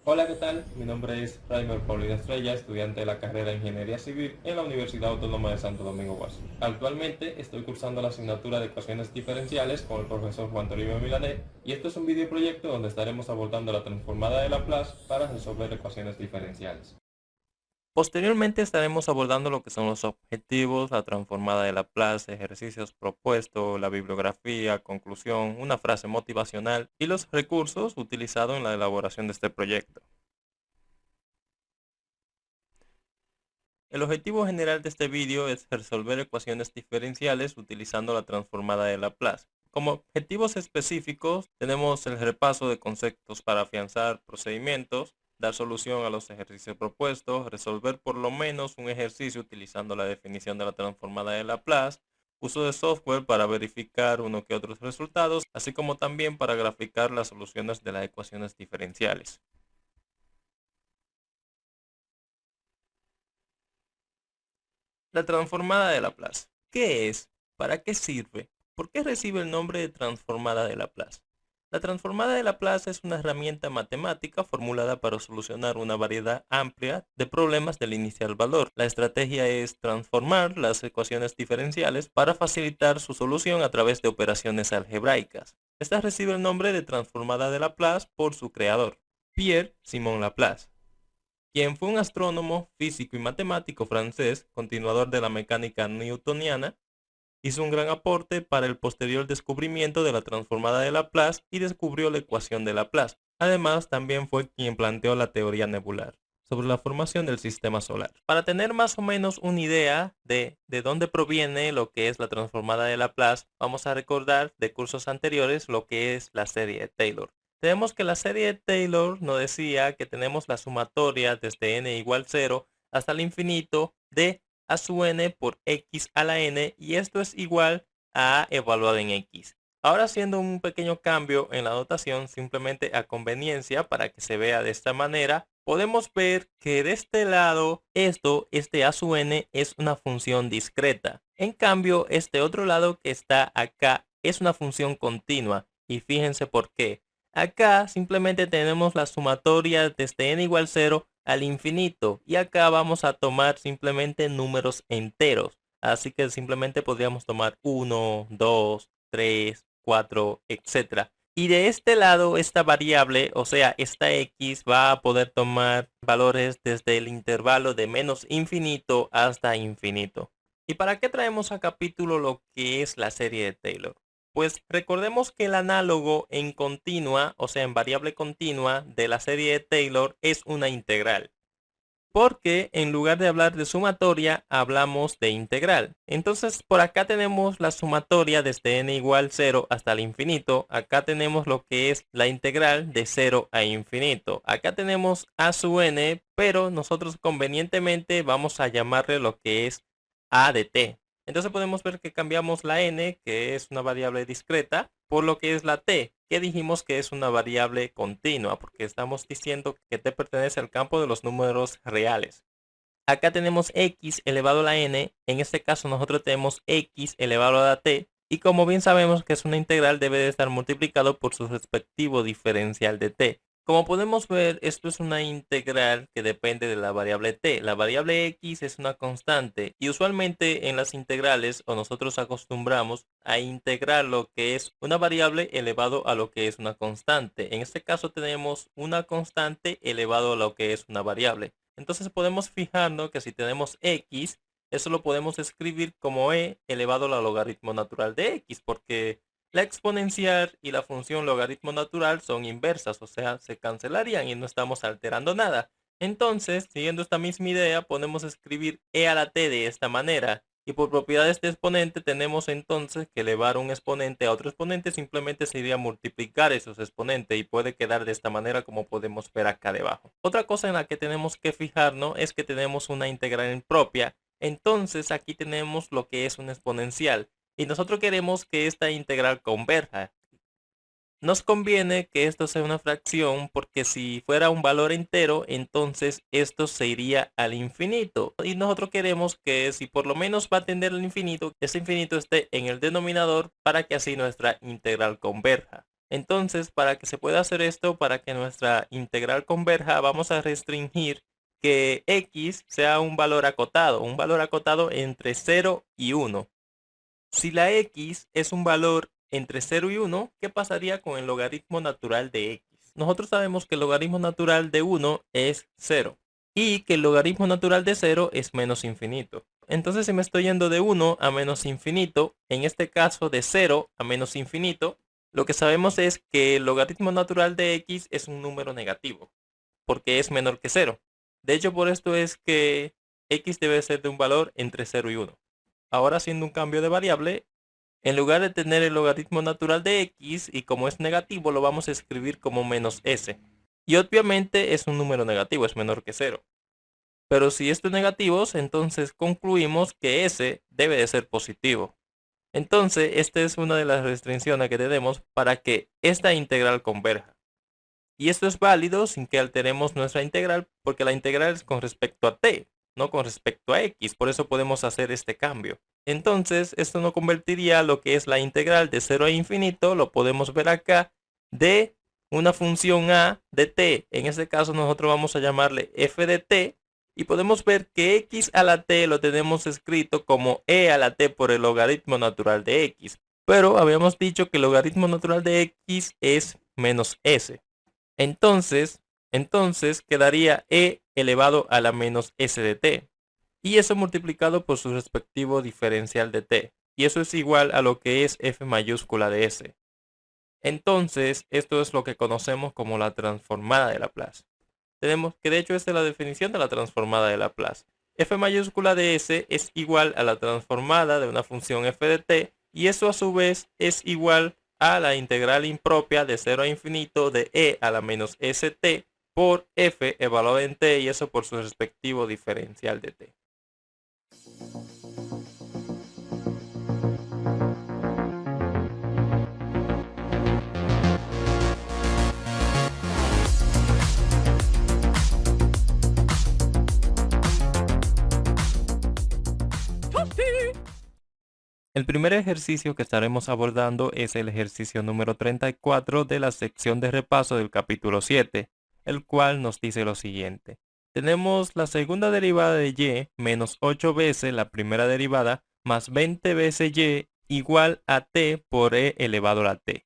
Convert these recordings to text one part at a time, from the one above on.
Hola, ¿qué tal? Mi nombre es Raimer Paulino Estrella, estudiante de la carrera de Ingeniería Civil en la Universidad Autónoma de Santo Domingo Guaso. Actualmente estoy cursando la asignatura de ecuaciones diferenciales con el profesor Juan Toribio Milané y esto es un videoproyecto donde estaremos abordando la transformada de Laplace para resolver ecuaciones diferenciales. Posteriormente estaremos abordando lo que son los objetivos, la transformada de Laplace, ejercicios propuestos, la bibliografía, conclusión, una frase motivacional y los recursos utilizados en la elaboración de este proyecto. El objetivo general de este vídeo es resolver ecuaciones diferenciales utilizando la transformada de Laplace. Como objetivos específicos tenemos el repaso de conceptos para afianzar procedimientos, dar solución a los ejercicios propuestos, resolver por lo menos un ejercicio utilizando la definición de la transformada de Laplace, uso de software para verificar uno que otros resultados, así como también para graficar las soluciones de las ecuaciones diferenciales. La transformada de Laplace. ¿Qué es? ¿Para qué sirve? ¿Por qué recibe el nombre de transformada de Laplace? La transformada de Laplace es una herramienta matemática formulada para solucionar una variedad amplia de problemas del inicial valor. La estrategia es transformar las ecuaciones diferenciales para facilitar su solución a través de operaciones algebraicas. Esta recibe el nombre de transformada de Laplace por su creador, Pierre-Simon Laplace, quien fue un astrónomo, físico y matemático francés, continuador de la mecánica newtoniana. Hizo un gran aporte para el posterior descubrimiento de la transformada de Laplace y descubrió la ecuación de Laplace. Además, también fue quien planteó la teoría nebular sobre la formación del sistema solar. Para tener más o menos una idea de dónde proviene lo que es la transformada de Laplace, vamos a recordar de cursos anteriores lo que es la serie de Taylor. Tenemos que la serie de Taylor nos decía que tenemos la sumatoria desde n igual 0 hasta el infinito de a su n por x a la n, y esto es igual a evaluado en x. Ahora, haciendo un pequeño cambio en la notación, simplemente a conveniencia para que se vea de esta manera, podemos ver que de este lado este a su n es una función discreta. En cambio, este otro lado que está acá es una función continua. Y fíjense por qué. Acá simplemente tenemos la sumatoria desde n igual 0 al infinito, y acá vamos a tomar simplemente números enteros. Así que simplemente podríamos tomar 1, 2, 3, 4, etcétera. Y de este lado, esta variable, o sea, esta x, va a poder tomar valores desde el intervalo de menos infinito hasta infinito. ¿Y para qué traemos a capítulo lo que es la serie de Taylor? Pues recordemos que el análogo en continua, o sea, en variable continua de la serie de Taylor es una integral. Porque en lugar de hablar de sumatoria, hablamos de integral. Entonces, por acá tenemos la sumatoria desde n igual 0 hasta el infinito. Acá tenemos lo que es la integral de 0 a infinito. Acá tenemos a su n, pero nosotros convenientemente vamos a llamarle lo que es a de t. Entonces podemos ver que cambiamos la n, que es una variable discreta, por lo que es la t, que dijimos que es una variable continua, porque estamos diciendo que t pertenece al campo de los números reales. Acá tenemos x elevado a la n, en este caso nosotros tenemos x elevado a la t, y como bien sabemos que es una integral, debe de estar multiplicado por su respectivo diferencial de t. Como podemos ver, esto es una integral que depende de la variable t. La variable x es una constante, y usualmente en las integrales, o nosotros acostumbramos a integrar lo que es una variable elevado a lo que es una constante. En este caso tenemos una constante elevado a lo que es una variable. Entonces podemos fijarnos que si tenemos x, eso lo podemos escribir como e elevado al logaritmo natural de x, porque la exponencial y la función logaritmo natural son inversas, o sea, se cancelarían y no estamos alterando nada. Entonces, siguiendo esta misma idea, podemos escribir e a la t de esta manera. Y por propiedades de exponente tenemos entonces que elevar un exponente a otro exponente simplemente sería multiplicar esos exponentes, y puede quedar de esta manera como podemos ver acá debajo. Otra cosa en la que tenemos que fijarnos es que tenemos una integral impropia. Entonces aquí tenemos lo que es un exponencial y nosotros queremos que esta integral converja. Nos conviene que esto sea una fracción, porque si fuera un valor entero, entonces esto se iría al infinito. Y nosotros queremos que si por lo menos va a tender al infinito, ese infinito esté en el denominador para que así nuestra integral converja. Entonces, para que se pueda hacer esto, para que nuestra integral converja, vamos a restringir que x sea un valor acotado entre 0 y 1. Si la x es un valor entre 0 y 1, ¿qué pasaría con el logaritmo natural de x? Nosotros sabemos que el logaritmo natural de 1 es 0 y que el logaritmo natural de 0 es menos infinito. Entonces, si me estoy yendo de 1 a menos infinito, en este caso de 0 a menos infinito, lo que sabemos es que el logaritmo natural de x es un número negativo, porque es menor que 0. De hecho, por esto es que x debe ser de un valor entre 0 y 1. Ahora, haciendo un cambio de variable, en lugar de tener el logaritmo natural de x y como es negativo, lo vamos a escribir como menos s. Y obviamente es un número negativo, es menor que 0. Pero si esto es negativo, entonces concluimos que s debe de ser positivo. Entonces, esta es una de las restricciones que tenemos para que esta integral converja. Y esto es válido sin que alteremos nuestra integral, porque la integral es con respecto a t, no con respecto a x. Por eso podemos hacer este cambio. Entonces, esto nos convertiría lo que es la integral de 0 a infinito, lo podemos ver acá, de una función a de t. En este caso nosotros vamos a llamarle f de t. Y podemos ver que x a la t lo tenemos escrito como e a la t por el logaritmo natural de x. Pero habíamos dicho que el logaritmo natural de x es menos s. Entonces quedaría e elevado a la menos s de t. Y eso multiplicado por su respectivo diferencial de t. Y eso es igual a lo que es f mayúscula de s. Entonces, esto es lo que conocemos como la transformada de Laplace. Tenemos que de hecho esta es la definición de la transformada de Laplace. F mayúscula de s es igual a la transformada de una función f de t y eso a su vez es igual a la integral impropia de 0 a infinito de e a la menos st por f evaluado en t y eso por su respectivo diferencial de t. El primer ejercicio que estaremos abordando es el ejercicio número 34 de la sección de repaso del capítulo 7, el cual nos dice lo siguiente. Tenemos la segunda derivada de y menos 8 veces la primera derivada más 20 veces y igual a t por e elevado a la t.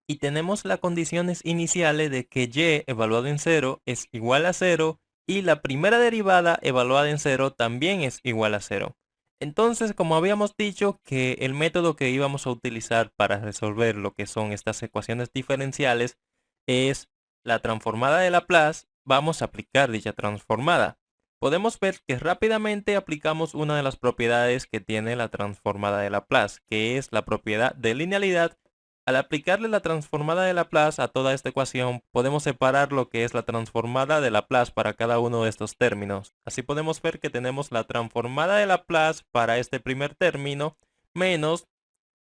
Y tenemos las condiciones iniciales de que y evaluado en 0 es igual a 0 y la primera derivada evaluada en 0 también es igual a 0. Entonces, como habíamos dicho que el método que íbamos a utilizar para resolver lo que son estas ecuaciones diferenciales es la transformada de Laplace, vamos a aplicar dicha transformada. Podemos ver que rápidamente aplicamos una de las propiedades que tiene la transformada de Laplace, que es la propiedad de linealidad. Al aplicarle la transformada de Laplace a toda esta ecuación, podemos separar lo que es la transformada de Laplace para cada uno de estos términos. Así podemos ver que tenemos la transformada de Laplace para este primer término, menos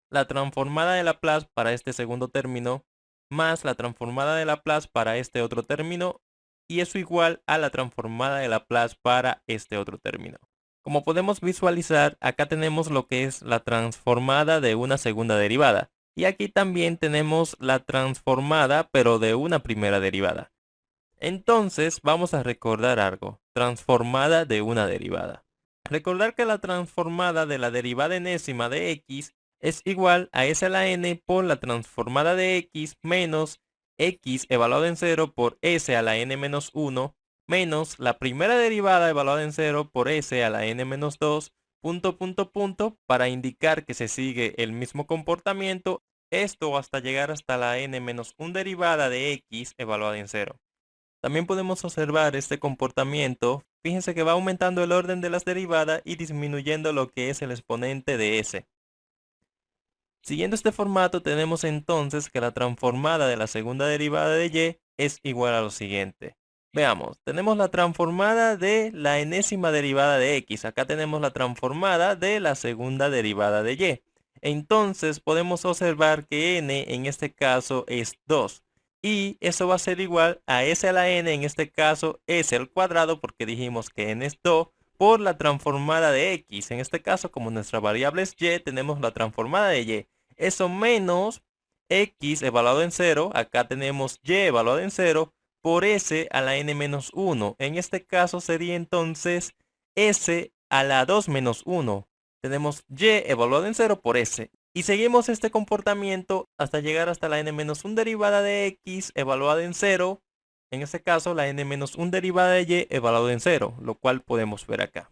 la transformada de Laplace para este segundo término, más la transformada de Laplace para este otro término, y eso igual a la transformada de Laplace para este otro término. Como podemos visualizar, acá tenemos lo que es la transformada de una segunda derivada. Y aquí también tenemos la transformada, pero de una primera derivada. Entonces, vamos a recordar algo. Transformada de una derivada. Recordar que la transformada de la derivada enésima de x es igual a s a la n por la transformada de x menos x evaluado en 0 por s a la n menos 1 menos la primera derivada evaluada en 0 por s a la n menos 2 para indicar que se sigue el mismo comportamiento, esto hasta llegar hasta la n menos 1 derivada de x evaluada en 0. También podemos observar este comportamiento, fíjense que va aumentando el orden de las derivadas y disminuyendo lo que es el exponente de s. Siguiendo este formato tenemos entonces que la transformada de la segunda derivada de y es igual a lo siguiente. Veamos, tenemos la transformada de la enésima derivada de x. Acá tenemos la transformada de la segunda derivada de y. Entonces podemos observar que n en este caso es 2. Y eso va a ser igual a s a la n, en este caso s al cuadrado, porque dijimos que n es 2, por la transformada de x. En este caso, como nuestra variable es y, tenemos la transformada de y. Eso menos x evaluado en 0, acá tenemos y evaluado en 0, por s a la n menos 1. En este caso sería entonces s a la 2 menos 1. Tenemos y evaluado en 0 por s. Y seguimos este comportamiento hasta llegar hasta la n menos 1 derivada de x evaluada en 0. En este caso la n menos 1 derivada de y evaluado en 0, lo cual podemos ver acá.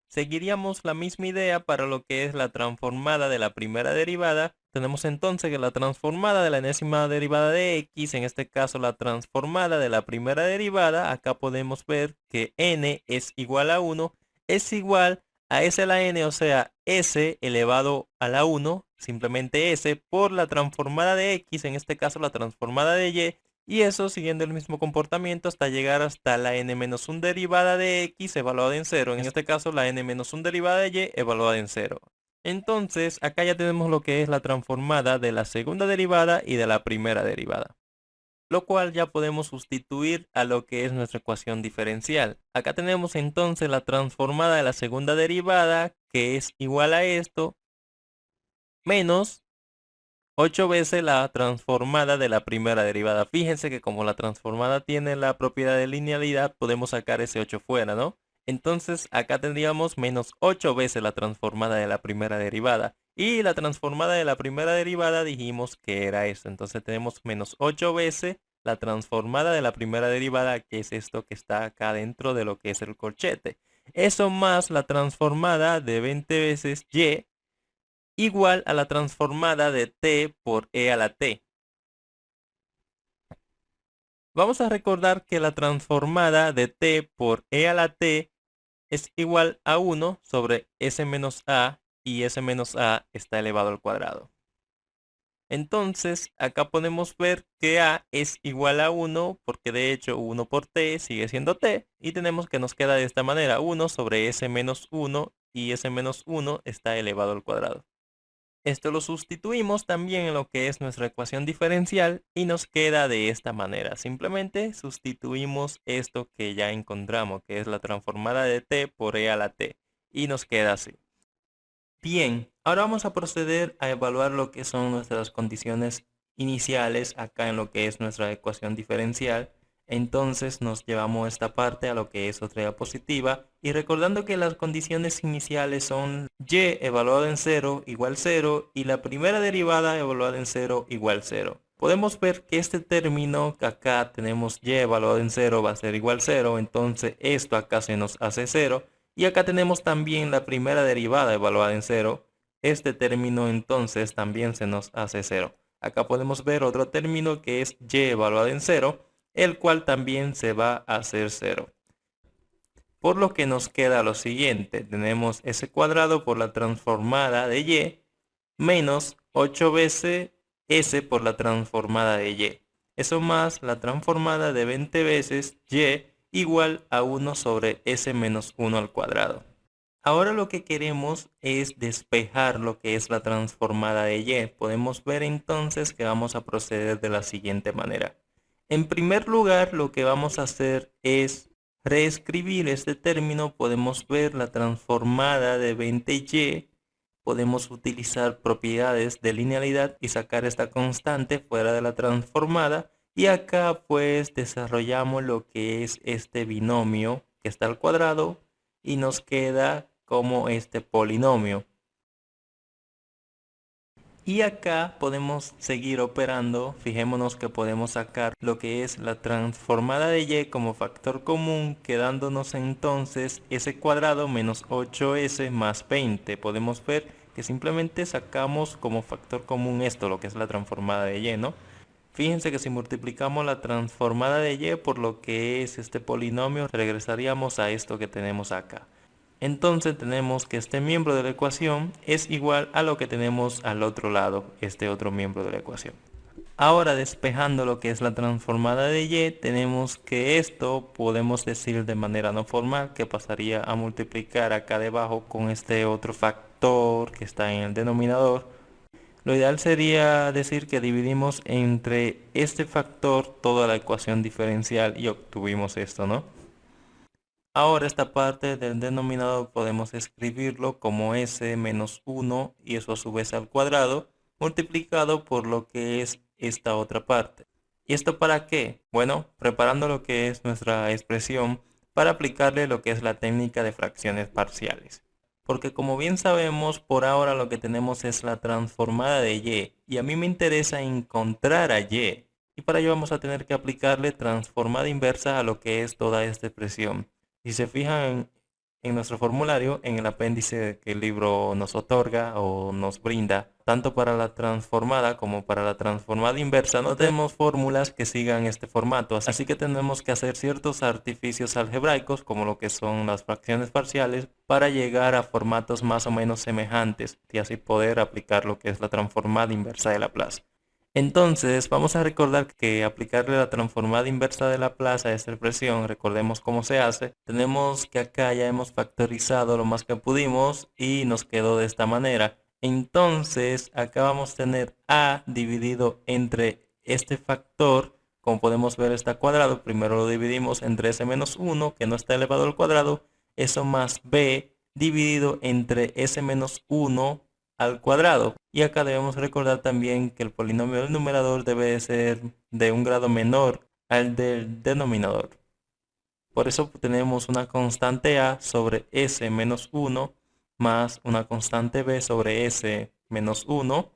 Seguiríamos la misma idea para lo que es la transformada de la primera derivada. Tenemos entonces que la transformada de la enésima derivada de x, en este caso la transformada de la primera derivada, acá podemos ver que n es igual a 1, es igual a s a la n, o sea, s elevado a la 1, simplemente s, por la transformada de x, en este caso la transformada de y eso siguiendo el mismo comportamiento hasta llegar hasta la n-1 derivada de x evaluada en 0. En este caso la n-1 derivada de y evaluada en 0. Entonces acá ya tenemos lo que es la transformada de la segunda derivada y de la primera derivada, lo cual ya podemos sustituir a lo que es nuestra ecuación diferencial. Acá tenemos entonces la transformada de la segunda derivada, que es igual a esto, menos 8 veces la transformada de la primera derivada. Fíjense que como la transformada tiene la propiedad de linealidad, podemos sacar ese 8 fuera, ¿no? Entonces acá tendríamos menos 8 veces la transformada de la primera derivada. Y la transformada de la primera derivada dijimos que era esto. Entonces tenemos menos 8 veces la transformada de la primera derivada, que es esto que está acá dentro de lo que es el corchete. Eso más la transformada de 20 veces y, igual a la transformada de t por e a la t. Vamos a recordar que la transformada de t por e a la t es igual a 1 sobre s menos a, y s menos a está elevado al cuadrado. Entonces acá podemos ver que a es igual a 1 porque de hecho 1 por t sigue siendo t, y tenemos que nos queda de esta manera 1 sobre s menos 1, y s menos 1 está elevado al cuadrado. Esto lo sustituimos también en lo que es nuestra ecuación diferencial y nos queda de esta manera. Simplemente sustituimos esto que ya encontramos, que es la transformada de t por e a la t, y nos queda así. Bien, ahora vamos a proceder a evaluar lo que son nuestras condiciones iniciales acá en lo que es nuestra ecuación diferencial. Entonces nos llevamos esta parte a lo que es otra diapositiva, y recordando que las condiciones iniciales son y evaluado en 0 igual 0 y la primera derivada evaluada en 0 igual 0. Podemos ver que este término que acá tenemos y evaluado en 0 va a ser igual 0, entonces esto acá se nos hace 0. Y acá tenemos también la primera derivada evaluada en 0. Este término entonces también se nos hace 0. Acá podemos ver otro término que es y evaluado en 0, el cual también se va a hacer 0. Por lo que nos queda lo siguiente. Tenemos s cuadrado por la transformada de y menos 8 veces s por la transformada de y. Eso más la transformada de 20 veces y igual a 1 sobre s menos 1 al cuadrado. Ahora lo que queremos es despejar lo que es la transformada de y. Podemos ver entonces que vamos a proceder de la siguiente manera. En primer lugar, lo que vamos a hacer es reescribir este término. Podemos ver la transformada de 20y. Podemos utilizar propiedades de linealidad y sacar esta constante fuera de la transformada. Y acá pues desarrollamos lo que es este binomio que está al cuadrado y nos queda como este polinomio. Y acá podemos seguir operando. Fijémonos que podemos sacar lo que es la transformada de y como factor común, quedándonos entonces s cuadrado menos 8s más 20. Podemos ver que simplemente sacamos como factor común esto, lo que es la transformada de y, ¿no? Fíjense que si multiplicamos la transformada de y por lo que es este polinomio, regresaríamos a esto que tenemos acá. Entonces tenemos que este miembro de la ecuación es igual a lo que tenemos al otro lado, este otro miembro de la ecuación. Ahora, despejando lo que es la transformada de y, tenemos que esto podemos decir de manera no formal que pasaría a multiplicar acá debajo con este otro factor que está en el denominador. Lo ideal sería decir que dividimos entre este factor toda la ecuación diferencial y obtuvimos esto, ¿no? Ahora esta parte del denominador podemos escribirlo como s menos 1 y eso a su vez al cuadrado, multiplicado por lo que es esta otra parte. ¿Y esto para qué? Bueno, preparando lo que es nuestra expresión para aplicarle lo que es la técnica de fracciones parciales. Porque como bien sabemos, por ahora lo que tenemos es la transformada de y a mí me interesa encontrar a y. Y para ello vamos a tener que aplicarle transformada inversa a lo que es toda esta expresión. Si se fijan en nuestro formulario, en el apéndice que el libro nos otorga o nos brinda, tanto para la transformada como para la transformada inversa, no tenemos fórmulas que sigan este formato, así que tenemos que hacer ciertos artificios algebraicos, como lo que son las fracciones parciales, para llegar a formatos más o menos semejantes y así poder aplicar lo que es la transformada inversa de Laplace. Entonces, vamos a recordar que aplicarle la transformada inversa de Laplace a esta expresión, recordemos cómo se hace. Tenemos que acá ya hemos factorizado lo más que pudimos y nos quedó de esta manera. Entonces, acá vamos a tener a dividido entre este factor, como podemos ver está cuadrado, primero lo dividimos entre s menos 1, que no está elevado al cuadrado, eso más b dividido entre s menos 1 al cuadrado. Y acá debemos recordar también que el polinomio del numerador debe ser de un grado menor al del denominador. Por eso tenemos una constante a sobre s menos 1 más una constante b sobre s menos 1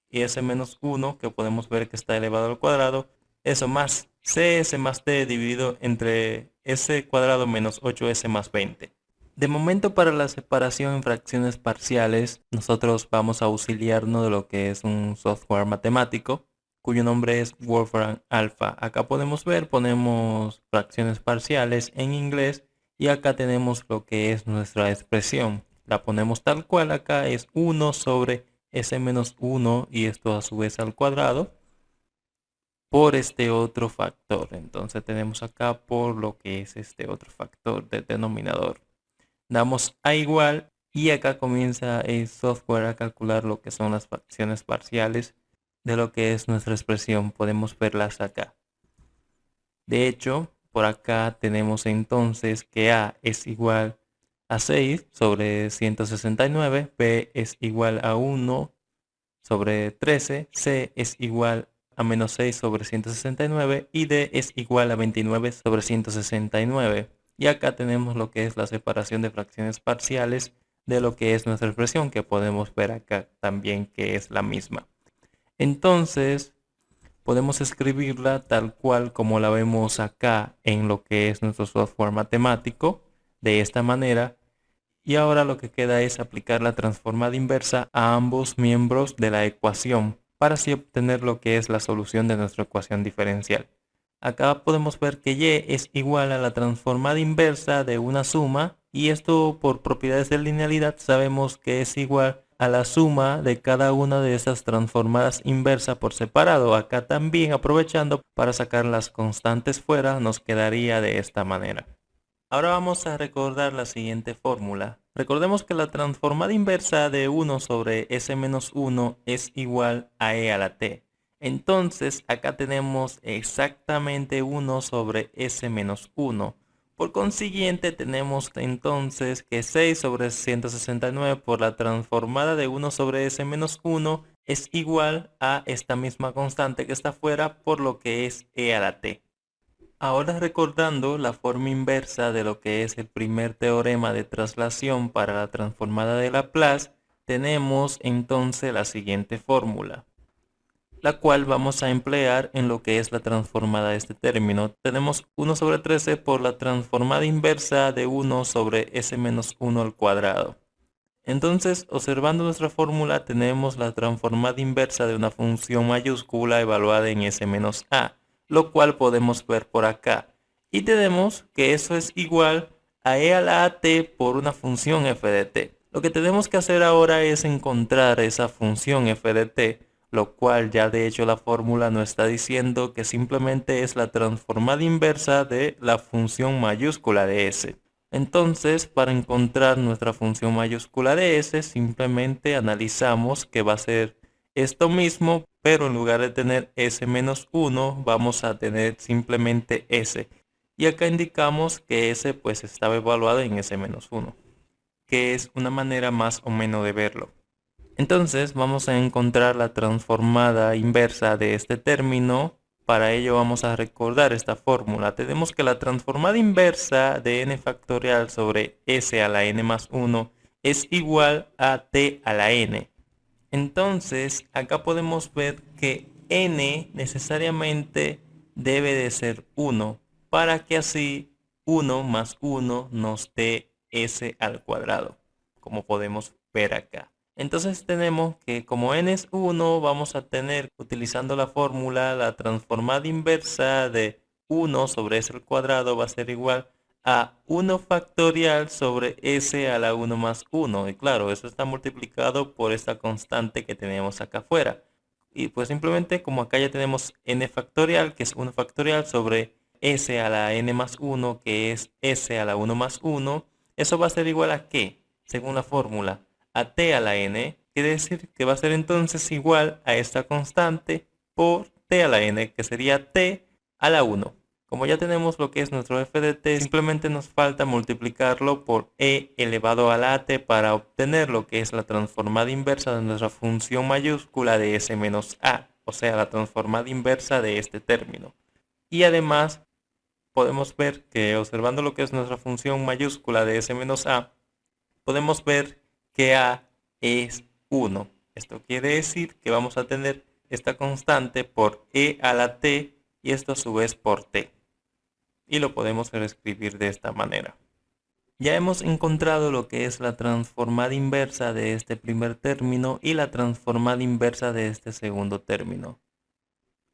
y s menos 1 que podemos ver que está elevado al cuadrado. Eso más cs más d dividido entre s cuadrado menos 8s más 20. De momento para la separación en fracciones parciales, nosotros vamos a auxiliarnos de lo que es un software matemático, cuyo nombre es Wolfram Alpha. Acá podemos ver, ponemos fracciones parciales en inglés y acá tenemos lo que es nuestra expresión. La ponemos tal cual, acá es 1 sobre s menos 1 y esto a su vez al cuadrado por este otro factor. Entonces tenemos acá por lo que es este otro factor del denominador. Damos a igual y acá comienza el software a calcular lo que son las fracciones parciales de lo que es nuestra expresión. Podemos verlas acá. De hecho, por acá tenemos entonces que a es igual a 6 sobre 169, b es igual a 1 sobre 13, c es igual a menos 6 sobre 169 y d es igual a 29 sobre 169. Y acá tenemos lo que es la separación de fracciones parciales de lo que es nuestra expresión, que podemos ver acá también que es la misma. Entonces, podemos escribirla tal cual como la vemos acá en lo que es nuestro software matemático, de esta manera. Y ahora lo que queda es aplicar la transformada inversa a ambos miembros de la ecuación, para así obtener lo que es la solución de nuestra ecuación diferencial. Acá podemos ver que y es igual a la transformada inversa de una suma y esto por propiedades de linealidad sabemos que es igual a la suma de cada una de esas transformadas inversas por separado. Acá también aprovechando para sacar las constantes fuera nos quedaría de esta manera. Ahora vamos a recordar la siguiente fórmula. Recordemos que la transformada inversa de 1 sobre s menos 1 es igual a e a la t. Entonces acá tenemos exactamente 1 sobre s menos 1. Por consiguiente tenemos entonces que 6 sobre 169 por la transformada de 1 sobre s menos 1 es igual a esta misma constante que está afuera por lo que es e a la t. Ahora recordando la forma inversa de lo que es el primer teorema de traslación para la transformada de Laplace, tenemos entonces la siguiente fórmula, la cual vamos a emplear en lo que es la transformada de este término. Tenemos 1 sobre 13 por la transformada inversa de 1 sobre s menos 1 al cuadrado. Entonces, observando nuestra fórmula, tenemos la transformada inversa de una función mayúscula evaluada en s menos a, lo cual podemos ver por acá. Y tenemos que eso es igual a e a la at por una función f de t. Lo que tenemos que hacer ahora es encontrar esa función f de t, lo cual ya de hecho la fórmula nos está diciendo que simplemente es la transformada inversa de la función mayúscula de s. Entonces, para encontrar nuestra función mayúscula de s, simplemente analizamos que va a ser esto mismo, pero en lugar de tener s menos 1, vamos a tener simplemente s. Y acá indicamos que s pues estaba evaluado en s menos 1, que es una manera más o menos de verlo. Entonces vamos a encontrar la transformada inversa de este término. Para ello vamos a recordar esta fórmula. Tenemos que la transformada inversa de n factorial sobre s a la n más 1 es igual a t a la n. Entonces acá podemos ver que n necesariamente debe de ser 1 para que así 1 más 1 nos dé s al cuadrado, como podemos ver acá. Entonces tenemos que como n es 1, vamos a tener, utilizando la fórmula, la transformada inversa de 1 sobre s al cuadrado va a ser igual a 1 factorial sobre s a la 1 más 1. Y claro, eso está multiplicado por esta constante que tenemos acá afuera. Y pues simplemente como acá ya tenemos n factorial, que es 1 factorial sobre s a la n más 1, que es s a la 1 más 1, eso va a ser igual a ¿qué? Según la fórmula, a t a la n, quiere decir que va a ser entonces igual a esta constante por t a la n, que sería t a la 1. Como ya tenemos lo que es nuestro f de t, simplemente nos falta multiplicarlo por e elevado a la t para obtener lo que es la transformada inversa de nuestra función mayúscula de s menos a, o sea, la transformada inversa de este término. Y además podemos ver que observando lo que es nuestra función mayúscula de s menos a, podemos ver que a es 1. Esto quiere decir que vamos a tener esta constante por e a la t y esto a su vez por t. Y lo podemos reescribir de esta manera. Ya hemos encontrado lo que es la transformada inversa de este primer término y la transformada inversa de este segundo término,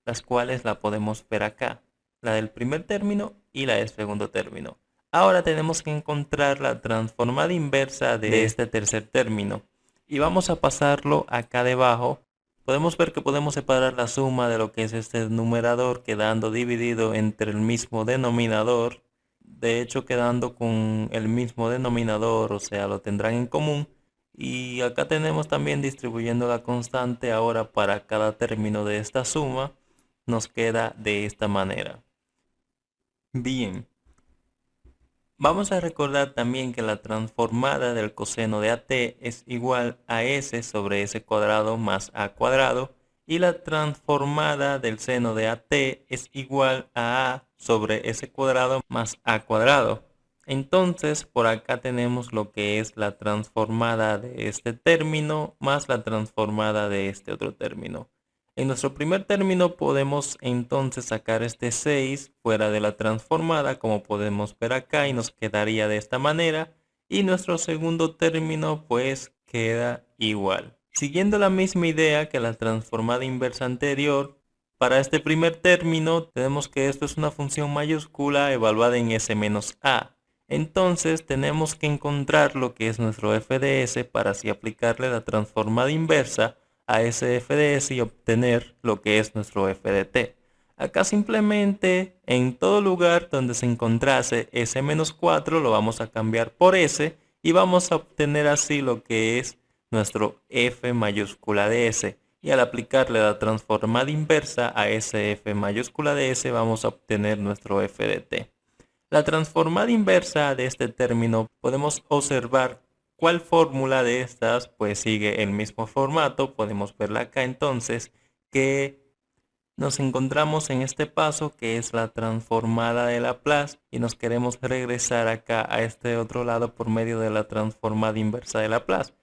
las cuales la podemos ver acá, la del primer término y la del segundo término. Ahora tenemos que encontrar la transformada inversa de este tercer término y vamos a pasarlo acá debajo. Podemos ver que podemos separar la suma de lo que es este numerador quedando dividido entre el mismo denominador. De hecho, quedando con el mismo denominador, o sea, lo tendrán en común. Y acá tenemos también distribuyendo la constante ahora para cada término de esta suma. Nos queda de esta manera. Bien. Vamos a recordar también que la transformada del coseno de AT es igual a S sobre S cuadrado más A cuadrado y la transformada del seno de AT es igual a A sobre S cuadrado más A cuadrado. Entonces por acá tenemos lo que es la transformada de este término más la transformada de este otro término. En nuestro primer término podemos entonces sacar este 6 fuera de la transformada, como podemos ver acá, y nos quedaría de esta manera. Y nuestro segundo término pues queda igual. Siguiendo la misma idea que la transformada inversa anterior, para este primer término tenemos que esto es una función mayúscula evaluada en s menos a. Entonces tenemos que encontrar lo que es nuestro f de s para así aplicarle la transformada inversa a ese f de s y obtener lo que es nuestro f de t. Acá simplemente en todo lugar donde se encontrase s-4 lo vamos a cambiar por s y vamos a obtener así lo que es nuestro f mayúscula de s. Y al aplicarle la transformada inversa a ese f mayúscula de s vamos a obtener nuestro f de t. La transformada inversa de este término podemos observar ¿cuál fórmula de estas? Pues sigue el mismo formato. Podemos verla acá entonces que nos encontramos en este paso que es la transformada de Laplace y nos queremos regresar acá a este otro lado por medio de la transformada inversa de Laplace.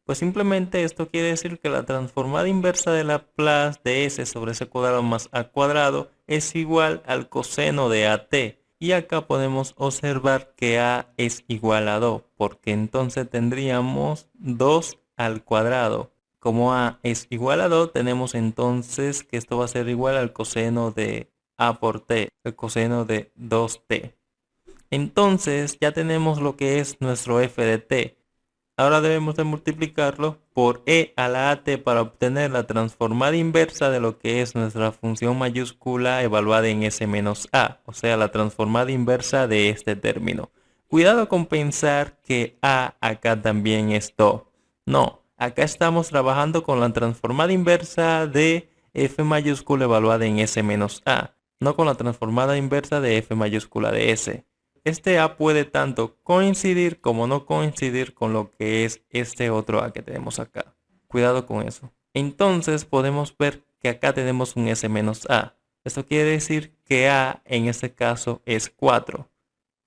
Pues simplemente esto quiere decir que la transformada inversa de Laplace de s sobre s cuadrado más a cuadrado es igual al coseno de at. Y acá podemos observar que a es igual a 2, porque entonces tendríamos 2 al cuadrado. Como a es igual a 2, tenemos entonces que esto va a ser igual al coseno de a por t, el coseno de 2t. Entonces ya tenemos lo que es nuestro f de t. Ahora debemos de multiplicarlo por e a la at para obtener la transformada inversa de lo que es nuestra función mayúscula evaluada en s menos a, o sea, la transformada inversa de este término. Cuidado con pensar que a acá también es 2. No, acá estamos trabajando con la transformada inversa de f mayúscula evaluada en s menos a, no con la transformada inversa de f mayúscula de s. Este a puede tanto coincidir como no coincidir con lo que es este otro a que tenemos acá. Cuidado con eso. Entonces podemos ver que acá tenemos un s menos a. Esto quiere decir que a en este caso es 4.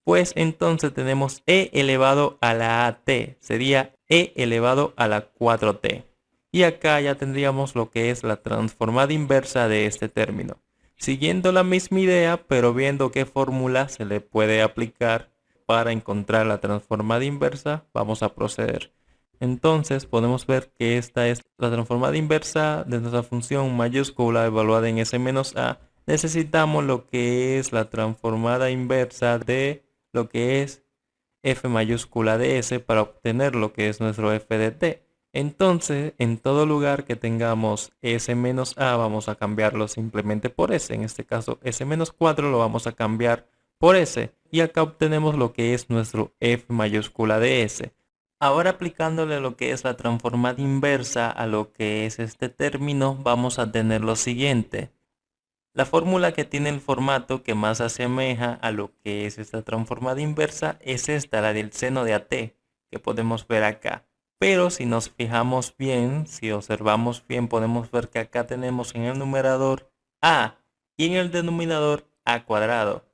Pues entonces tenemos e elevado a la at. Sería e elevado a la 4t. Y acá ya tendríamos lo que es la transformada inversa de este término. Siguiendo la misma idea, pero viendo qué fórmula se le puede aplicar para encontrar la transformada inversa, vamos a proceder. Entonces podemos ver que esta es la transformada inversa de nuestra función mayúscula evaluada en s menos a. Necesitamos lo que es la transformada inversa de lo que es f mayúscula de s para obtener lo que es nuestro f de t. Entonces, en todo lugar que tengamos s menos a, vamos a cambiarlo simplemente por s. En este caso, s menos 4 lo vamos a cambiar por s. Y acá obtenemos lo que es nuestro f mayúscula de s. Ahora aplicándole lo que es la transformada inversa a lo que es este término, vamos a tener lo siguiente. La fórmula que tiene el formato que más asemeja a lo que es esta transformada inversa es esta, la del seno de at, que podemos ver acá. Pero si nos fijamos bien, si observamos bien, podemos ver que acá tenemos en el numerador a y en el denominador a cuadrado.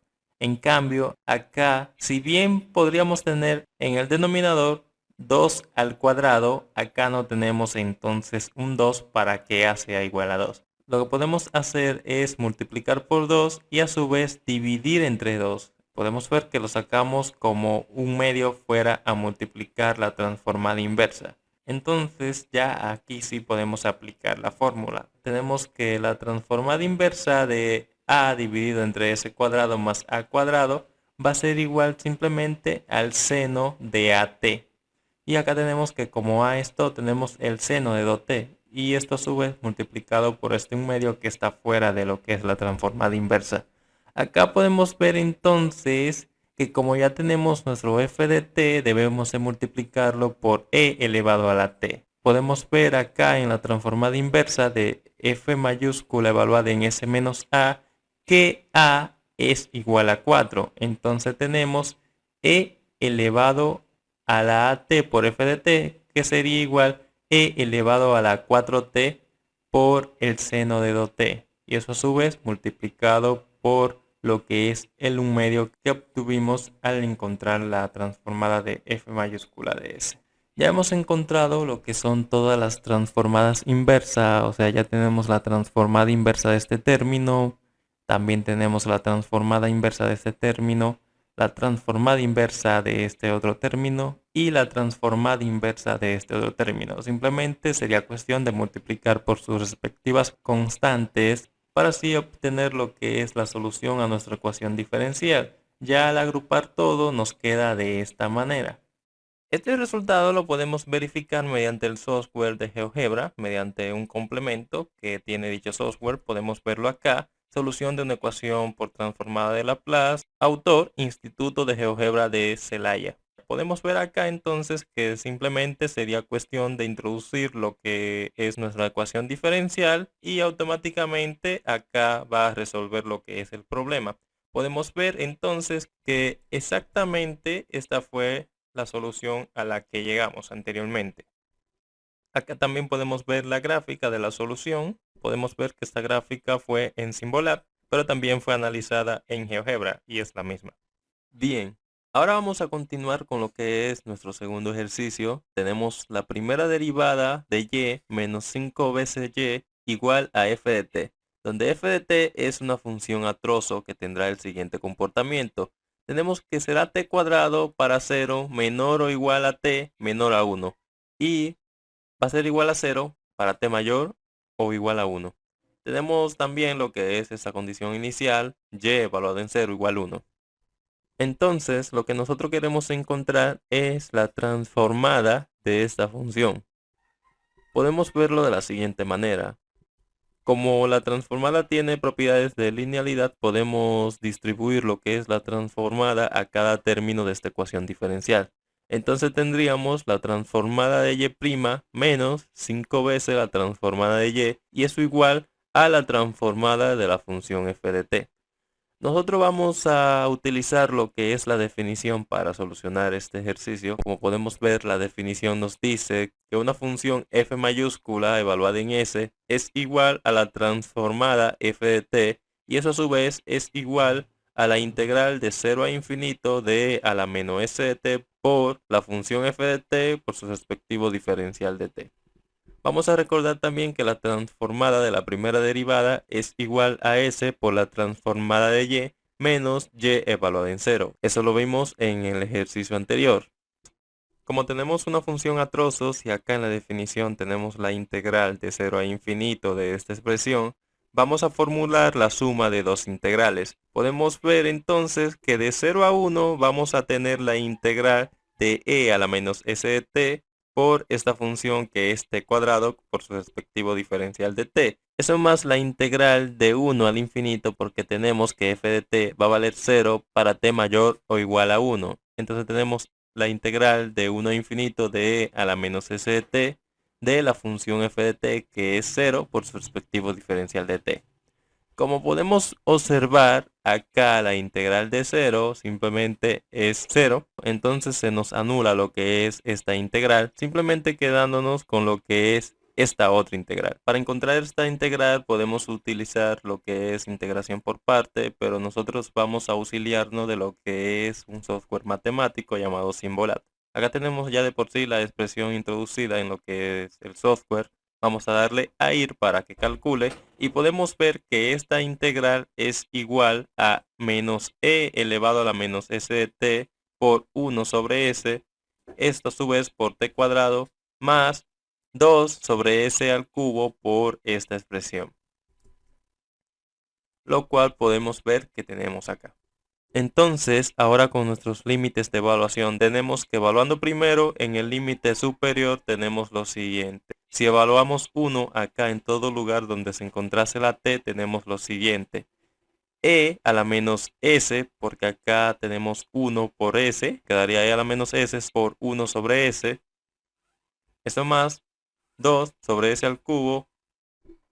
En cambio, acá, si bien podríamos tener en el denominador 2 al cuadrado, acá no tenemos entonces un 2 para que a sea igual a 2. Lo que podemos hacer es multiplicar por 2 y a su vez dividir entre 2. Podemos ver que lo sacamos como un medio fuera a multiplicar la transformada inversa. Entonces ya aquí sí podemos aplicar la fórmula. Tenemos que la transformada inversa de a dividido entre s cuadrado más a cuadrado va a ser igual simplemente al seno de at. Y acá tenemos que como a esto tenemos el seno de 2t. Y esto a su vez multiplicado por este un medio que está fuera de lo que es la transformada inversa. Acá podemos ver entonces que como ya tenemos nuestro f de t, debemos de multiplicarlo por e elevado a la t. Podemos ver acá en la transformada inversa de f mayúscula evaluada en s menos a, que a es igual a 4. Entonces tenemos e elevado a la at por f de t, que sería igual e elevado a la 4t por el seno de 2t. Y eso a su vez multiplicado por lo que es el 1 medio que obtuvimos al encontrar la transformada de f mayúscula de s. Ya hemos encontrado lo que son todas las transformadas inversas, o sea, ya tenemos la transformada inversa de este término, también tenemos la transformada inversa de este término, la transformada inversa de este otro término y la transformada inversa de este otro término. Simplemente sería cuestión de multiplicar por sus respectivas constantes para así obtener lo que es la solución a nuestra ecuación diferencial. Ya al agrupar todo nos queda de esta manera. Este resultado lo podemos verificar mediante el software de GeoGebra, mediante un complemento que tiene dicho software. Podemos verlo acá. Solución de una ecuación por transformada de Laplace. Autor, Instituto de GeoGebra de Celaya. Podemos ver acá entonces que simplemente sería cuestión de introducir lo que es nuestra ecuación diferencial y automáticamente acá va a resolver lo que es el problema. Podemos ver entonces que exactamente esta fue la solución a la que llegamos anteriormente. Acá también podemos ver la gráfica de la solución. Podemos ver que esta gráfica fue en Symbolab, pero también fue analizada en GeoGebra y es la misma. Bien, ahora vamos a continuar con lo que es nuestro segundo ejercicio. Tenemos la primera derivada de y menos 5 veces y igual a f de t, donde f de t es una función a trozo que tendrá el siguiente comportamiento. Tenemos que será t cuadrado para 0 menor o igual a t menor a 1. Y va a ser igual a 0 para t mayor o igual a 1. Tenemos también lo que es esa condición inicial, y evaluado en 0 igual a 1. Entonces, lo que nosotros queremos encontrar es la transformada de esta función. Podemos verlo de la siguiente manera. Como la transformada tiene propiedades de linealidad, podemos distribuir lo que es la transformada a cada término de esta ecuación diferencial. Entonces tendríamos la transformada de y' menos 5 veces la transformada de y eso igual a la transformada de la función f de t. Nosotros vamos a utilizar lo que es la definición para solucionar este ejercicio. Como podemos ver, la definición nos dice que una función f mayúscula evaluada en s es igual a la transformada f de t, y eso a su vez es igual a la integral de 0 a infinito de e a la menos s de t por la función f de t por su respectivo diferencial de t. Vamos a recordar también que la transformada de la primera derivada es igual a s por la transformada de y menos y evaluada en cero. Eso lo vimos en el ejercicio anterior. Como tenemos una función a trozos y acá en la definición tenemos la integral de 0 a infinito de esta expresión, vamos a formular la suma de dos integrales. Podemos ver entonces que de 0 a 1 vamos a tener la integral de e a la menos s de t por esta función que es t cuadrado por su respectivo diferencial de t. Eso más la integral de 1 al infinito, porque tenemos que f de t va a valer 0 para t mayor o igual a 1. Entonces tenemos la integral de 1 a infinito de e a la menos s de t de la función f de t, que es 0 por su respectivo diferencial de t. Como podemos observar, acá la integral de 0 simplemente es 0, entonces se nos anula lo que es esta integral, simplemente quedándonos con lo que es esta otra integral. Para encontrar esta integral podemos utilizar lo que es integración por parte, pero nosotros vamos a auxiliarnos de lo que es un software matemático llamado Symbolat. Acá tenemos ya de por sí la expresión introducida en lo que es el software. Vamos a darle a ir para que calcule y podemos ver que esta integral es igual a menos e elevado a la menos s de t por 1 sobre s, esto a su vez por t cuadrado, más 2 sobre s al cubo por esta expresión, lo cual podemos ver que tenemos acá. Entonces, ahora con nuestros límites de evaluación, tenemos que evaluando primero en el límite superior tenemos lo siguiente. Si evaluamos 1 acá en todo lugar donde se encontrase la t, tenemos lo siguiente. E a la menos s, porque acá tenemos 1 por s, quedaría e a la menos s por 1 sobre s. Eso más 2 sobre s al cubo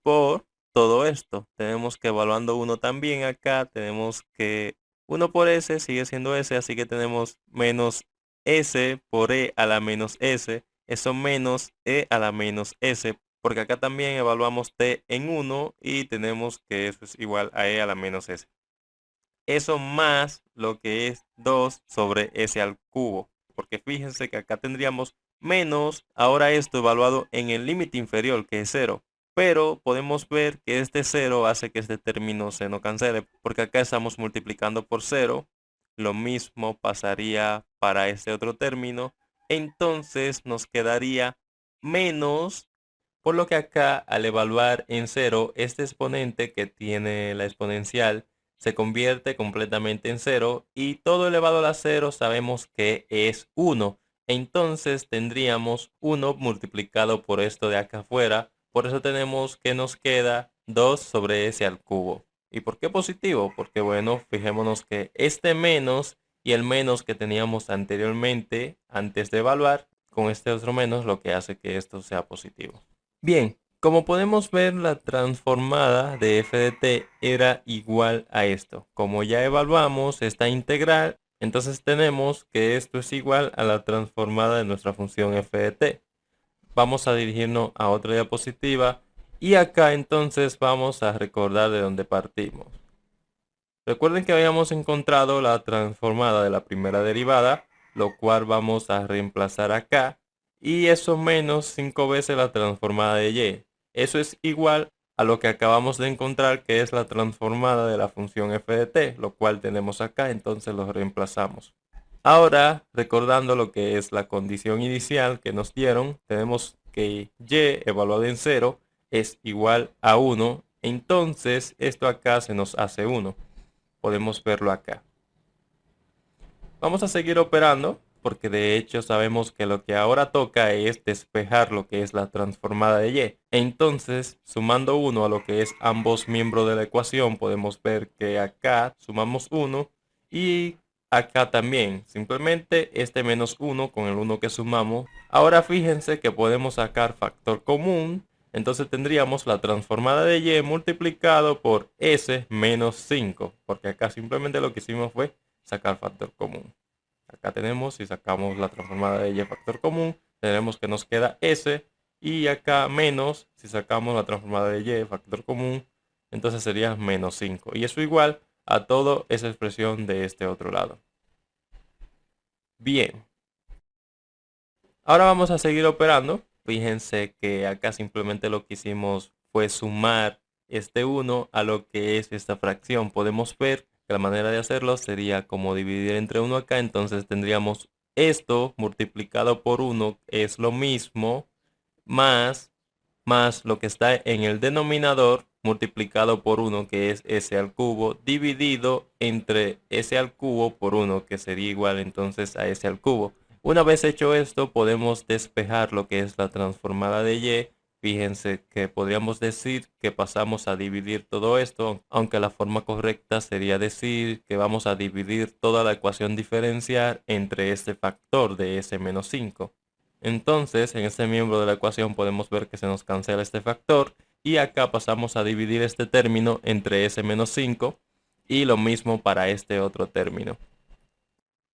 por todo esto. Tenemos que evaluando 1 también acá, tenemos que 1 por s sigue siendo s, así que tenemos menos s por e a la menos s, eso menos e a la menos s, porque acá también evaluamos t en 1 y tenemos que eso es igual a e a la menos s. Eso más lo que es 2 sobre s al cubo, porque fíjense que acá tendríamos menos, ahora esto evaluado en el límite inferior, que es 0. Pero podemos ver que este 0 hace que este término se nos cancele, porque acá estamos multiplicando por 0. Lo mismo pasaría para este otro término. Entonces nos quedaría menos, por lo que acá al evaluar en 0, este exponente que tiene la exponencial se convierte completamente en 0 y todo elevado a la 0 sabemos que es 1. Entonces tendríamos 1 multiplicado por esto de acá afuera. Por eso tenemos que nos queda 2 sobre s al cubo. ¿Y por qué positivo? Porque bueno, fijémonos que este menos y el menos que teníamos anteriormente antes de evaluar, con este otro menos lo que hace que esto sea positivo. Bien, como podemos ver, la transformada de f de t era igual a esto. Como ya evaluamos esta integral, entonces tenemos que esto es igual a la transformada de nuestra función f de t. Vamos a dirigirnos a otra diapositiva y acá entonces vamos a recordar de dónde partimos. Recuerden que habíamos encontrado la transformada de la primera derivada, lo cual vamos a reemplazar acá, y eso menos 5 veces la transformada de y. Eso es igual a lo que acabamos de encontrar, que es la transformada de la función f de t, lo cual tenemos acá, entonces lo reemplazamos. Ahora, recordando lo que es la condición inicial que nos dieron, tenemos que y evaluado en 0 es igual a 1, entonces esto acá se nos hace 1. Podemos verlo acá. Vamos a seguir operando porque de hecho sabemos que lo que ahora toca es despejar lo que es la transformada de y. Entonces, sumando 1 a lo que es ambos miembros de la ecuación, podemos ver que acá sumamos 1 y acá también. Simplemente este menos 1 con el 1 que sumamos. Ahora fíjense que podemos sacar factor común. Entonces tendríamos la transformada de y multiplicado por s menos 5, porque acá simplemente lo que hicimos fue sacar factor común. Acá tenemos, si sacamos la transformada de y factor común, tenemos que nos queda s, y acá menos, si sacamos la transformada de y factor común, entonces sería menos 5. Y eso igual a toda esa expresión de este otro lado. Bien. Ahora vamos a seguir operando. Fíjense que acá simplemente lo que hicimos fue sumar este 1 a lo que es esta fracción. Podemos ver que la manera de hacerlo sería como dividir entre 1 acá. Entonces tendríamos esto multiplicado por 1 es lo mismo, más lo que está en el denominador multiplicado por 1 que es s al cubo dividido entre s al cubo por 1 que sería igual entonces a s al cubo. Una vez hecho esto podemos despejar lo que es la transformada de y. Fíjense que podríamos decir que pasamos a dividir todo esto, aunque la forma correcta sería decir que vamos a dividir toda la ecuación diferencial entre este factor de s menos 5. Entonces, en este miembro de la ecuación podemos ver que se nos cancela este factor y acá pasamos a dividir este término entre s menos 5 y lo mismo para este otro término.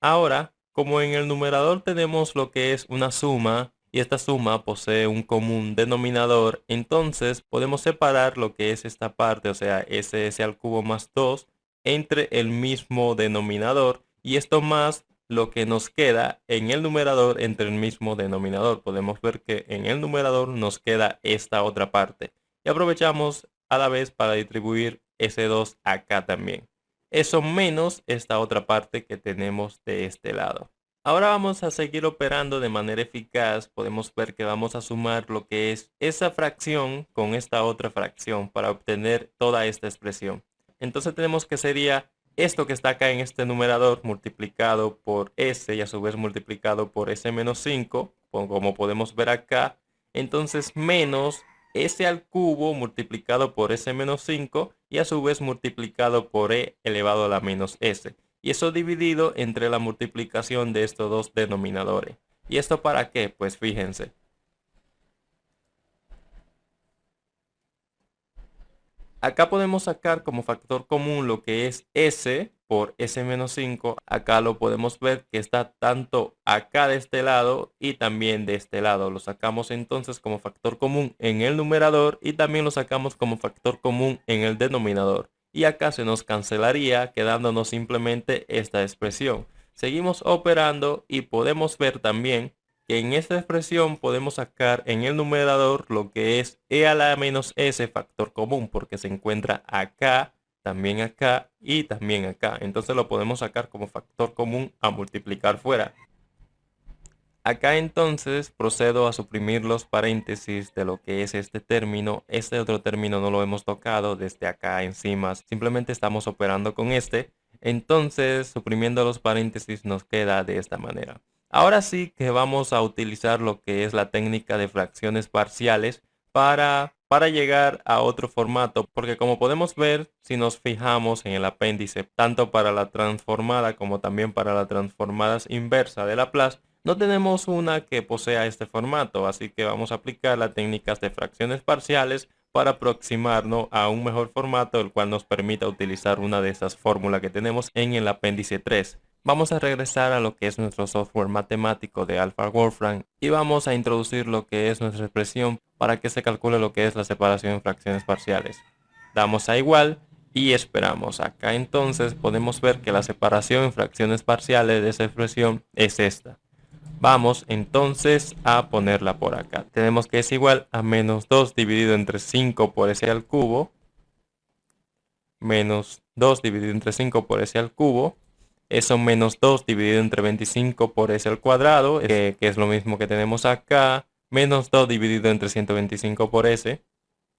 Ahora, como en el numerador tenemos lo que es una suma y esta suma posee un común denominador, entonces podemos separar lo que es esta parte, o sea, s al cubo más 2 entre el mismo denominador y esto más lo que nos queda en el numerador entre el mismo denominador. Podemos ver que en el numerador nos queda esta otra parte. Y aprovechamos a la vez para distribuir ese 2 acá también. Eso menos esta otra parte que tenemos de este lado. Ahora vamos a seguir operando de manera eficaz. Podemos ver que vamos a sumar lo que es esa fracción con esta otra fracción para obtener toda esta expresión. Entonces tenemos que sería esto que está acá en este numerador multiplicado por s y a su vez multiplicado por s menos 5, como podemos ver acá. Entonces menos s al cubo multiplicado por s menos 5 y a su vez multiplicado por e elevado a la menos s. Y eso dividido entre la multiplicación de estos dos denominadores. ¿Y esto para qué? Pues fíjense. Acá podemos sacar como factor común lo que es s por s menos 5. Acá lo podemos ver que está tanto acá de este lado y también de este lado. Lo sacamos entonces como factor común en el numerador y también lo sacamos como factor común en el denominador. Y acá se nos cancelaría quedándonos simplemente esta expresión. Seguimos operando y podemos ver también que en esta expresión podemos sacar en el numerador lo que es e a la menos s factor común porque se encuentra acá, también acá y también acá. Entonces lo podemos sacar como factor común a multiplicar fuera. Acá entonces procedo a suprimir los paréntesis de lo que es este término. Este otro término no lo hemos tocado desde acá encima. Simplemente estamos operando con este. Entonces suprimiendo los paréntesis nos queda de esta manera. Ahora sí que vamos a utilizar lo que es la técnica de fracciones parciales para llegar a otro formato, porque como podemos ver, si nos fijamos en el apéndice, tanto para la transformada como también para la transformada inversa de Laplace, no tenemos una que posea este formato, así que vamos a aplicar las técnicas de fracciones parciales para aproximarnos a un mejor formato, el cual nos permita utilizar una de esas fórmulas que tenemos en el apéndice 3. Vamos a regresar a lo que es nuestro software matemático de Alpha Wolfram y vamos a introducir lo que es nuestra expresión para que se calcule lo que es la separación en fracciones parciales. Damos a igual y esperamos. Acá entonces podemos ver que la separación en fracciones parciales de esa expresión es esta. Vamos entonces a ponerla por acá. Tenemos que es igual a menos 2 dividido entre 5 por s al cubo. Menos 2 dividido entre 5 por s al cubo. Eso menos 2 dividido entre 25 por s al cuadrado, que es lo mismo que tenemos acá. Menos 2 dividido entre 125 por s,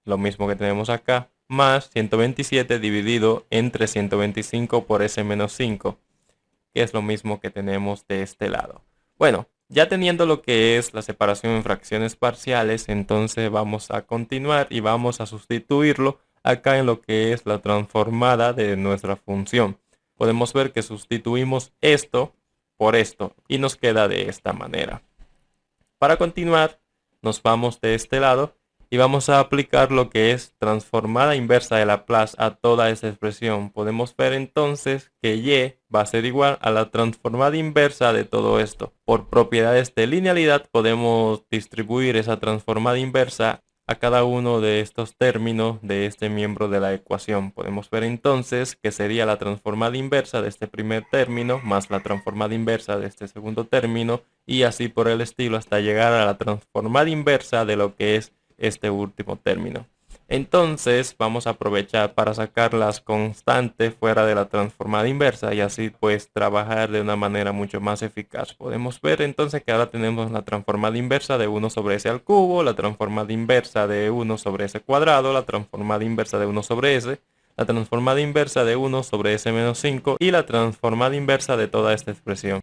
lo mismo que tenemos acá. Más 127 dividido entre 125 por s menos 5, que es lo mismo que tenemos de este lado. Bueno, ya teniendo lo que es la separación en fracciones parciales, entonces vamos a continuar y vamos a sustituirlo acá en lo que es la transformada de nuestra función. Podemos ver que sustituimos esto por esto y nos queda de esta manera. Para continuar, nos vamos de este lado y vamos a aplicar lo que es transformada inversa de Laplace a toda esta expresión. Podemos ver entonces que y va a ser igual a la transformada inversa de todo esto. Por propiedades de linealidad podemos distribuir esa transformada inversa a cada uno de estos términos de este miembro de la ecuación. Podemos ver entonces que sería la transformada inversa de este primer término más la transformada inversa de este segundo término y así por el estilo hasta llegar a la transformada inversa de lo que es este último término. Entonces vamos a aprovechar para sacar las constantes fuera de la transformada inversa y así pues trabajar de una manera mucho más eficaz. Podemos ver entonces que ahora tenemos la transformada inversa de 1 sobre s al cubo, la transformada inversa de 1 sobre s cuadrado, la transformada inversa de 1 sobre s, la transformada inversa de 1 sobre s menos 5 y la transformada inversa de toda esta expresión.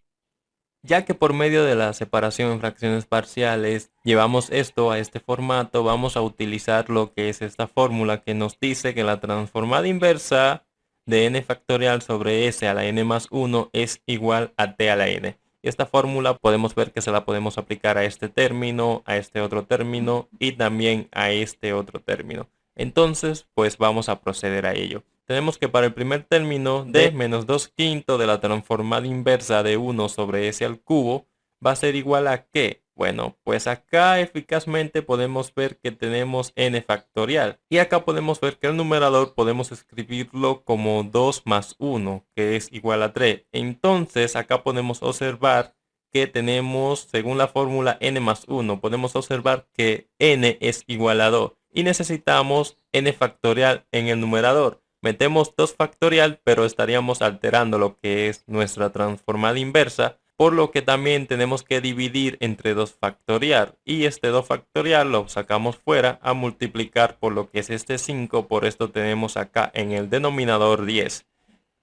Ya que por medio de la separación en fracciones parciales llevamos esto a este formato, vamos a utilizar lo que es esta fórmula que nos dice que la transformada inversa de n factorial sobre s a la n más 1 es igual a t a la n. Y esta fórmula podemos ver que se la podemos aplicar a este término, a este otro término y también a este otro término. Entonces, pues vamos a proceder a ello. Tenemos que para el primer término d menos 2 quintos de la transformada inversa de 1 sobre s al cubo va a ser igual a ¿qué? Bueno, pues acá eficazmente podemos ver que tenemos n factorial. Y acá podemos ver que el numerador podemos escribirlo como 2 más 1, que es igual a 3. Entonces acá podemos observar que tenemos, según la fórmula n más 1, podemos observar que n es igual a 2. Y necesitamos n factorial en el numerador. Metemos 2 factorial, pero estaríamos alterando lo que es nuestra transformada inversa, por lo que también tenemos que dividir entre 2 factorial. Y este 2 factorial lo sacamos fuera a multiplicar por lo que es este 5, por esto tenemos acá en el denominador 10.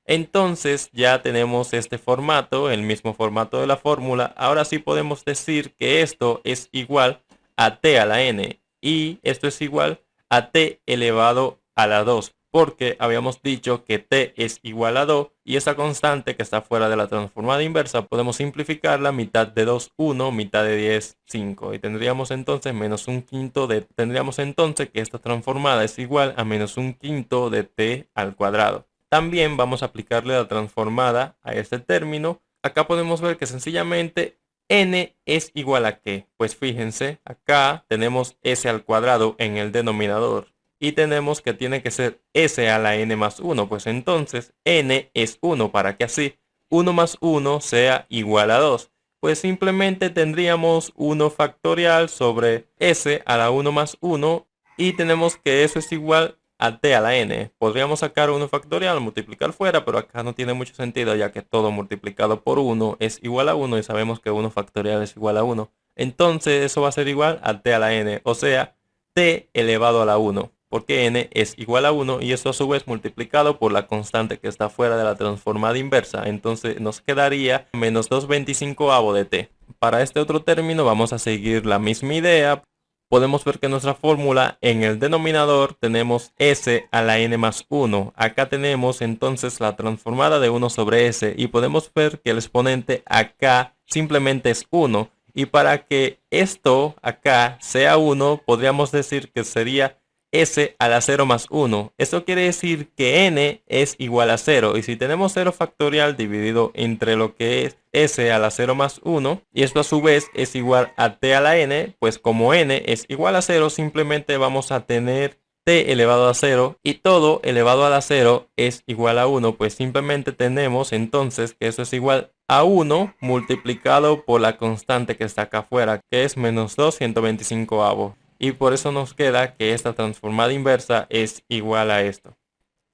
Entonces ya tenemos este formato, el mismo formato de la fórmula. Ahora sí podemos decir que esto es igual a t a la n y esto es igual a t elevado a la 2. Porque habíamos dicho que t es igual a 2 y esa constante que está fuera de la transformada inversa podemos simplificarla: mitad de 2, 1, mitad de 10, 5. Y tendríamos entonces menos un quinto de... Tendríamos entonces que esta transformada es igual a menos un quinto de t al cuadrado. También vamos a aplicarle la transformada a este término. Acá podemos ver que sencillamente n es igual a ¿qué? Pues fíjense, acá tenemos s al cuadrado en el denominador. Y tenemos que tiene que ser s a la n más 1. Pues entonces n es 1 para que así 1 más 1 sea igual a 2. Pues simplemente tendríamos 1 factorial sobre s a la 1 más 1. Y tenemos que eso es igual a t a la n. Podríamos sacar 1 factorial, multiplicar fuera, pero acá no tiene mucho sentido ya que todo multiplicado por 1 es igual a 1 y sabemos que 1 factorial es igual a 1. Entonces eso va a ser igual a t a la n, o sea, t elevado a la 1. Porque n es igual a 1 y eso a su vez multiplicado por la constante que está fuera de la transformada inversa. Entonces nos quedaría menos 2/25 de t. Para este otro término vamos a seguir la misma idea. Podemos ver que nuestra fórmula en el denominador tenemos s a la n más 1. Acá tenemos entonces la transformada de 1 sobre s y podemos ver que el exponente acá simplemente es 1. Y para que esto acá sea 1 podríamos decir que sería s a la 0 más 1. Esto quiere decir que n es igual a 0. Y si tenemos 0 factorial dividido entre lo que es s a la 0 más 1, y esto a su vez es igual a t a la n, pues como n es igual a 0, simplemente vamos a tener t elevado a 0 y todo elevado a la 0 es igual a 1. Pues simplemente tenemos entonces que eso es igual a 1 multiplicado por la constante que está acá afuera, que es menos 2/125. Y por eso nos queda que esta transformada inversa es igual a esto.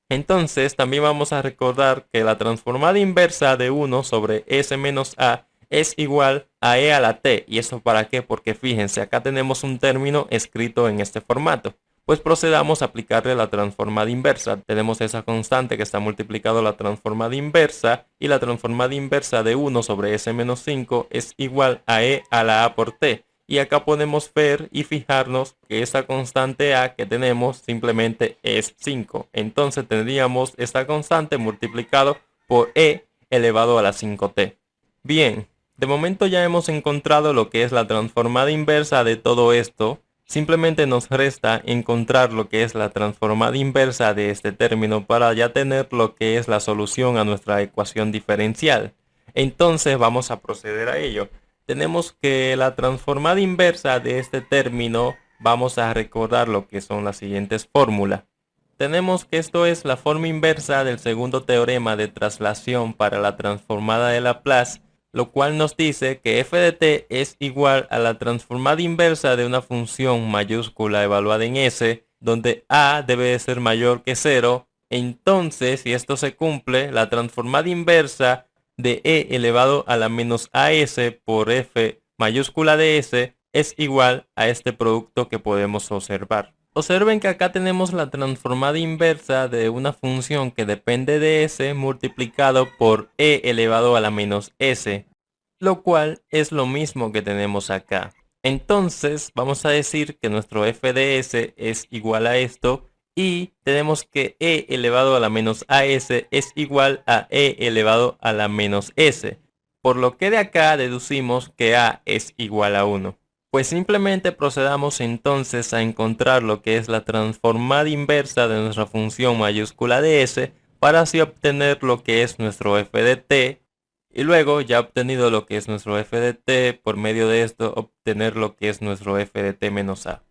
Entonces también vamos a recordar que la transformada inversa de 1 sobre s menos a es igual a e a la t. ¿Y eso para qué? Porque fíjense, acá tenemos un término escrito en este formato. Pues procedamos a aplicarle la transformada inversa. Tenemos esa constante que está multiplicado la transformada inversa y la transformada inversa de 1 sobre s menos 5 es igual a e a la a por t. Y acá podemos ver y fijarnos que esta constante a que tenemos simplemente es 5. Entonces tendríamos esta constante multiplicado por e elevado a la 5t. Bien, de momento ya hemos encontrado lo que es la transformada inversa de todo esto. Simplemente nos resta encontrar lo que es la transformada inversa de este término para ya tener lo que es la solución a nuestra ecuación diferencial. Entonces vamos a proceder a ello. Tenemos que la transformada inversa de este término, vamos a recordar lo que son las siguientes fórmulas. Tenemos que esto es la forma inversa del segundo teorema de traslación para la transformada de Laplace, lo cual nos dice que f de t es igual a la transformada inversa de una función mayúscula evaluada en s, donde a debe de ser mayor que 0. Entonces, si esto se cumple, la transformada inversa de e elevado a la menos as por f mayúscula de s es igual a este producto que podemos observar. Observen que acá tenemos la transformada inversa de una función que depende de s multiplicado por e elevado a la menos s, lo cual es lo mismo que tenemos acá. Entonces vamos a decir que nuestro f de s es igual a esto y tenemos que e elevado a la menos as es igual a e elevado a la menos s, por lo que de acá deducimos que a es igual a 1. Pues simplemente procedamos entonces a encontrar lo que es la transformada inversa de nuestra función mayúscula de s para así obtener lo que es nuestro f de t y luego ya obtenido lo que es nuestro f de t, por medio de esto obtener lo que es nuestro f de t menos a.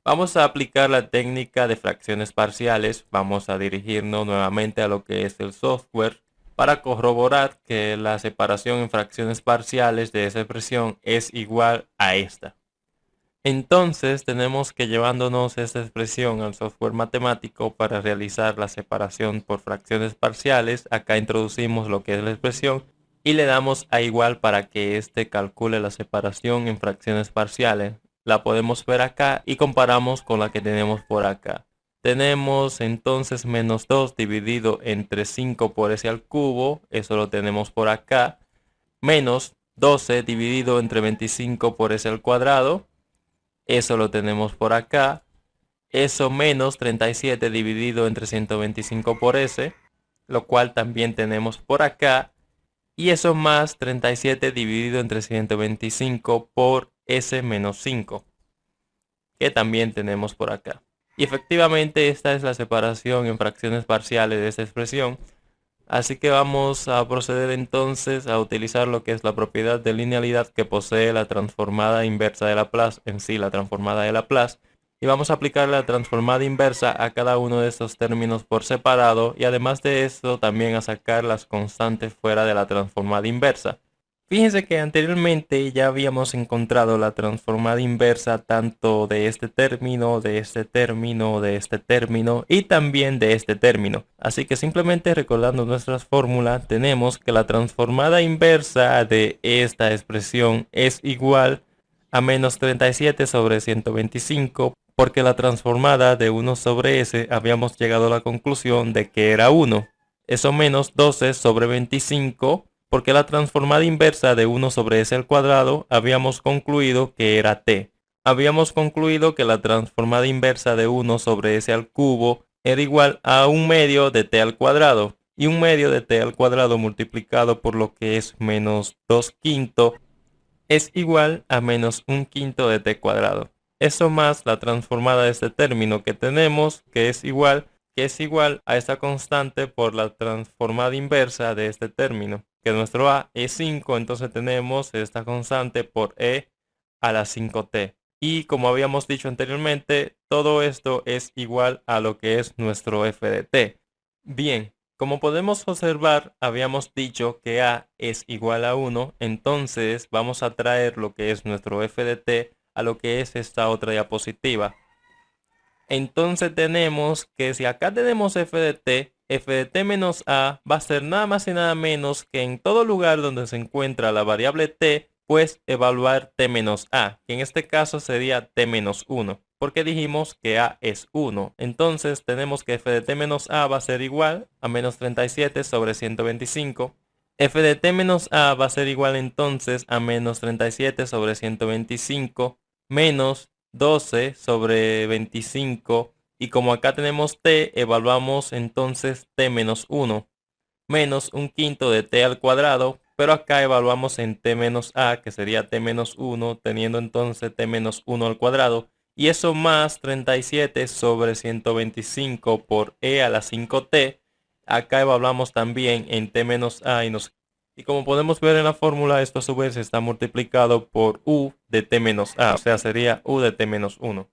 Vamos a aplicar la técnica de fracciones parciales, vamos a dirigirnos nuevamente a lo que es el software para corroborar que la separación en fracciones parciales de esa expresión es igual a esta. Entonces tenemos que llevándonos esta expresión al software matemático para realizar la separación por fracciones parciales. Acá introducimos lo que es la expresión y le damos a igual para que éste calcule la separación en fracciones parciales. La podemos ver acá y comparamos con la que tenemos por acá. Tenemos entonces menos 2 dividido entre 5 por s al cubo, eso lo tenemos por acá. Menos 12 dividido entre 25 por s al cuadrado. Eso lo tenemos por acá. Eso menos 37 dividido entre 125 por s, lo cual también tenemos por acá. Y eso más 37 dividido entre 125 por s menos 5, que también tenemos por acá. Y efectivamente esta es la separación en fracciones parciales de esta expresión. Así que vamos a proceder entonces a utilizar lo que es la propiedad de linealidad que posee la transformada inversa de Laplace, en sí la transformada de Laplace, y vamos a aplicar la transformada inversa a cada uno de estos términos por separado y además de esto también a sacar las constantes fuera de la transformada inversa. Fíjense que anteriormente ya habíamos encontrado la transformada inversa tanto de este término, de este término, de este término y también de este término. Así que simplemente recordando nuestras fórmulas tenemos que la transformada inversa de esta expresión es igual a menos 37 sobre 125 porque la transformada de 1 sobre s habíamos llegado a la conclusión de que era 1. Eso menos 12 sobre 25 porque la transformada inversa de 1 sobre s al cuadrado habíamos concluido que era t. Habíamos concluido que la transformada inversa de 1 sobre s al cubo era igual a 1 medio de t al cuadrado. Y 1 medio de t al cuadrado multiplicado por lo que es menos 2 quintos es igual a menos 1 quinto de t cuadrado. Eso más la transformada de este término que tenemos que es igual a esta constante por la transformada inversa de este término, que nuestro a es 5, entonces tenemos esta constante por e a la 5t. Y como habíamos dicho anteriormente, todo esto es igual a lo que es nuestro f de t. Bien, como podemos observar, habíamos dicho que a es igual a 1, entonces vamos a traer lo que es nuestro f de t a lo que es esta otra diapositiva. Entonces tenemos que si acá tenemos f de t menos a va a ser nada más y nada menos que en todo lugar donde se encuentra la variable t, pues evaluar t menos a, que en este caso sería t menos 1, porque dijimos que a es 1. Entonces tenemos que f de t menos a va a ser igual a menos 37 sobre 125. F de t menos a va a ser igual entonces a menos 37 sobre 125 menos 12 sobre 25 y como acá tenemos t, evaluamos entonces t menos 1 menos 1 quinto de t al cuadrado, pero acá evaluamos en t menos a, que sería t menos 1, teniendo entonces t menos 1 al cuadrado, y eso más 37 sobre 125 por e a la 5t. Acá evaluamos también en t menos a y como podemos ver en la fórmula, esto a su vez está multiplicado por u de t menos a, o sea, sería u de t menos 1.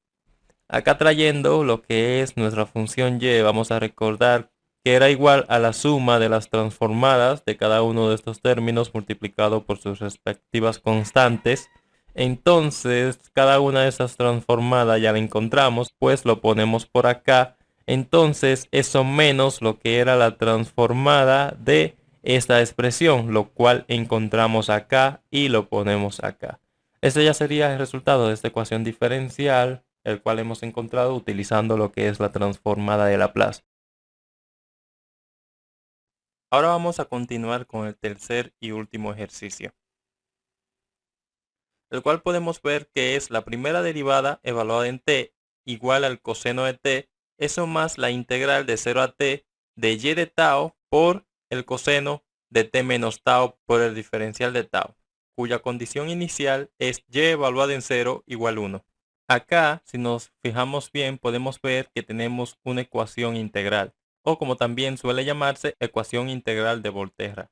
Acá trayendo lo que es nuestra función y, vamos a recordar que era igual a la suma de las transformadas de cada uno de estos términos multiplicado por sus respectivas constantes. Entonces, cada una de esas transformadas ya la encontramos, pues lo ponemos por acá. Entonces, eso menos lo que era la transformada de esta expresión, lo cual encontramos acá y lo ponemos acá. Este ya sería el resultado de esta ecuación diferencial, el cual hemos encontrado utilizando lo que es la transformada de Laplace. Ahora vamos a continuar con el tercer y último ejercicio, el cual podemos ver que es la primera derivada evaluada en t igual al coseno de t, eso más la integral de 0 a t de y de tau por el coseno de t menos tau por el diferencial de tau, cuya condición inicial es y evaluada en 0 igual 1. Acá, si nos fijamos bien, podemos ver que tenemos una ecuación integral, o como también suele llamarse, ecuación integral de Volterra.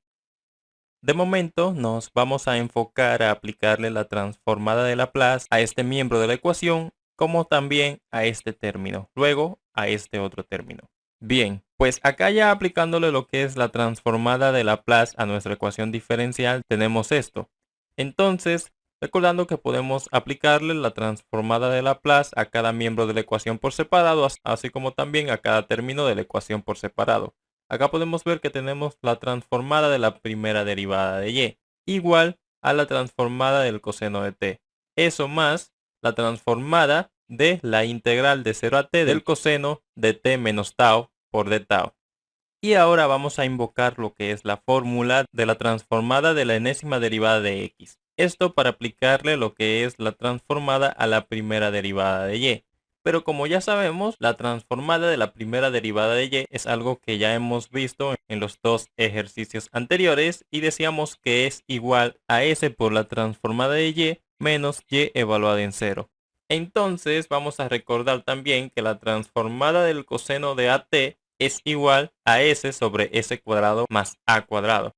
De momento, nos vamos a enfocar a aplicarle la transformada de Laplace a este miembro de la ecuación, como también a este término, luego a este otro término. Bien, pues acá ya aplicándole lo que es la transformada de Laplace a nuestra ecuación diferencial, tenemos esto. Entonces, recordando que podemos aplicarle la transformada de Laplace a cada miembro de la ecuación por separado, así como también a cada término de la ecuación por separado. Acá podemos ver que tenemos la transformada de la primera derivada de y, igual a la transformada del coseno de t. Eso más la transformada de la integral de 0 a t del coseno de t menos tau por d tau. Y ahora vamos a invocar lo que es la fórmula de la transformada de la enésima derivada de x. Esto para aplicarle lo que es la transformada a la primera derivada de y. Pero como ya sabemos, la transformada de la primera derivada de y es algo que ya hemos visto en los dos ejercicios anteriores y decíamos que es igual a s por la transformada de y menos y evaluada en 0. Entonces vamos a recordar también que la transformada del coseno de at es igual a s sobre s cuadrado más a cuadrado.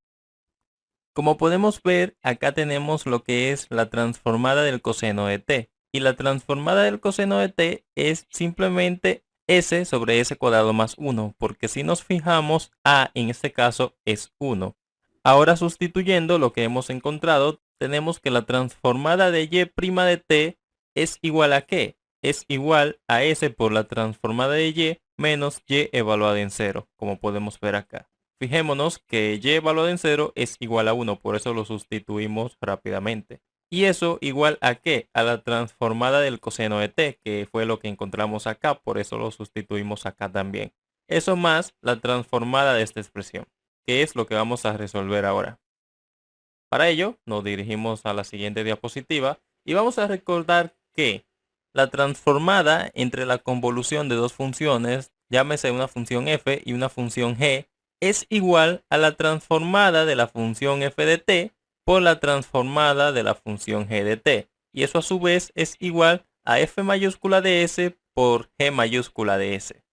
Como podemos ver, acá tenemos lo que es la transformada del coseno de t. Y la transformada del coseno de t es simplemente s sobre s cuadrado más 1, porque si nos fijamos, a en este caso es 1. Ahora sustituyendo lo que hemos encontrado, tenemos que la transformada de y' de t es igual a ¿qué? Es igual a s por la transformada de y menos y evaluada en 0, como podemos ver acá. Fijémonos que y evaluada en 0 es igual a 1, por eso lo sustituimos rápidamente. ¿Y eso igual a qué? A la transformada del coseno de t, que fue lo que encontramos acá, por eso lo sustituimos acá también. Eso más la transformada de esta expresión, que es lo que vamos a resolver ahora. Para ello, nos dirigimos a la siguiente diapositiva y vamos a recordar que la transformada entre la convolución de dos funciones, llámese una función f y una función g, es igual a la transformada de la función f de t por la transformada de la función g de t. Y eso a su vez es igual a f mayúscula de s por g mayúscula de s.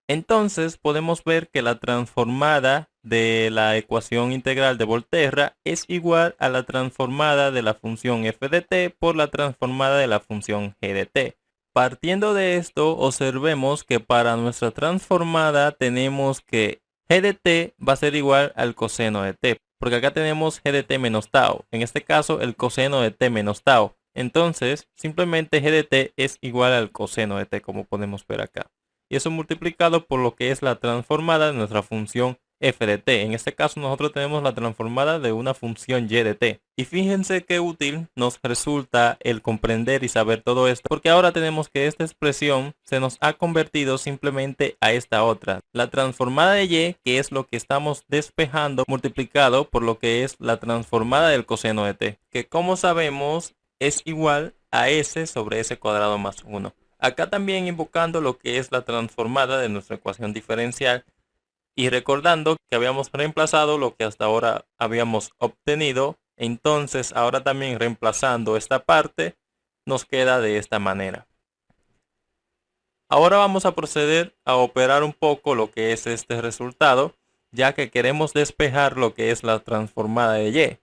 Entonces podemos ver que la transformada de la ecuación integral de Volterra es igual a la transformada de la función f de t por la transformada de la función g de t. Partiendo de esto, observemos que para nuestra transformada tenemos que g de t va a ser igual al coseno de t, porque acá tenemos g de t menos tau, en este caso el coseno de t menos tau. Entonces, simplemente g de t es igual al coseno de t, como podemos ver acá. Y eso multiplicado por lo que es la transformada de nuestra función f de t. En este caso nosotros tenemos la transformada de una función y de t. Y fíjense qué útil nos resulta el comprender y saber todo esto, porque ahora tenemos que esta expresión se nos ha convertido simplemente a esta otra. La transformada de y, que es lo que estamos despejando, multiplicado por lo que es la transformada del coseno de t, que como sabemos es igual a s sobre s cuadrado más 1. Acá también invocando lo que es la transformada de nuestra ecuación diferencial y recordando que habíamos reemplazado lo que hasta ahora habíamos obtenido, entonces ahora también reemplazando esta parte nos queda de esta manera. Ahora vamos a proceder a operar un poco lo que es este resultado, ya que queremos despejar lo que es la transformada de y.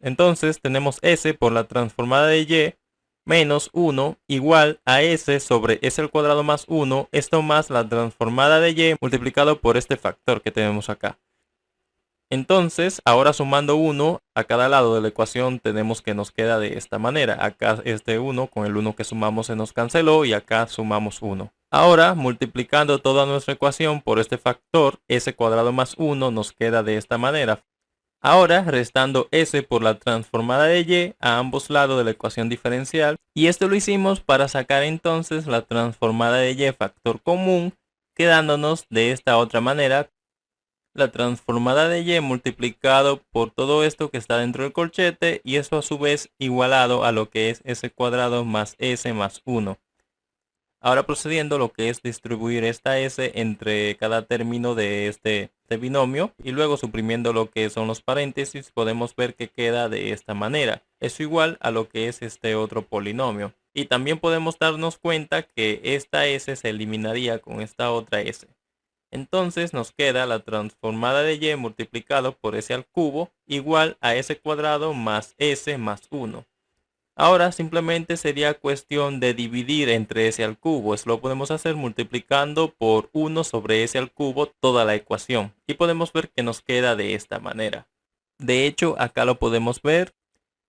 Entonces tenemos s por la transformada de y menos 1 igual a s sobre s al cuadrado más 1, esto más la transformada de y multiplicado por este factor que tenemos acá. Entonces, ahora sumando 1 a cada lado de la ecuación tenemos que nos queda de esta manera. Acá este 1 con el 1 que sumamos se nos canceló y acá sumamos 1. Ahora, multiplicando toda nuestra ecuación por este factor, s cuadrado más 1 nos queda de esta manera. Ahora, restando s por la transformada de y a ambos lados de la ecuación diferencial. Y esto lo hicimos para sacar entonces la transformada de y factor común, quedándonos de esta otra manera. La transformada de y multiplicado por todo esto que está dentro del corchete y eso a su vez igualado a lo que es s cuadrado más s más 1. Ahora procediendo lo que es distribuir esta s entre cada término de este binomio y luego suprimiendo lo que son los paréntesis podemos ver que queda de esta manera. Eso igual a lo que es este otro polinomio. Y también podemos darnos cuenta que esta s se eliminaría con esta otra s. Entonces nos queda la transformada de y multiplicado por s al cubo igual a s cuadrado más s más 1. Ahora simplemente sería cuestión de dividir entre s al cubo. Eso lo podemos hacer multiplicando por 1 sobre s al cubo toda la ecuación. Y podemos ver que nos queda de esta manera. De hecho, acá lo podemos ver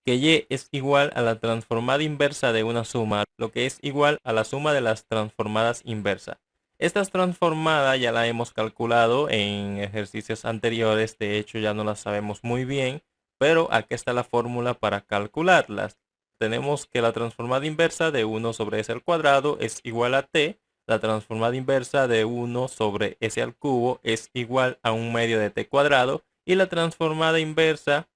que y es igual a la transformada inversa de una suma, lo que es igual a la suma de las transformadas inversas. Esta transformada ya la hemos calculado en ejercicios anteriores, de hecho ya no la sabemos muy bien, pero aquí está la fórmula para calcularlas. Tenemos que la transformada inversa de 1 sobre s al cuadrado es igual a t, la transformada inversa de 1 sobre s al cubo es igual a 1 medio de t cuadrado y la transformada inversa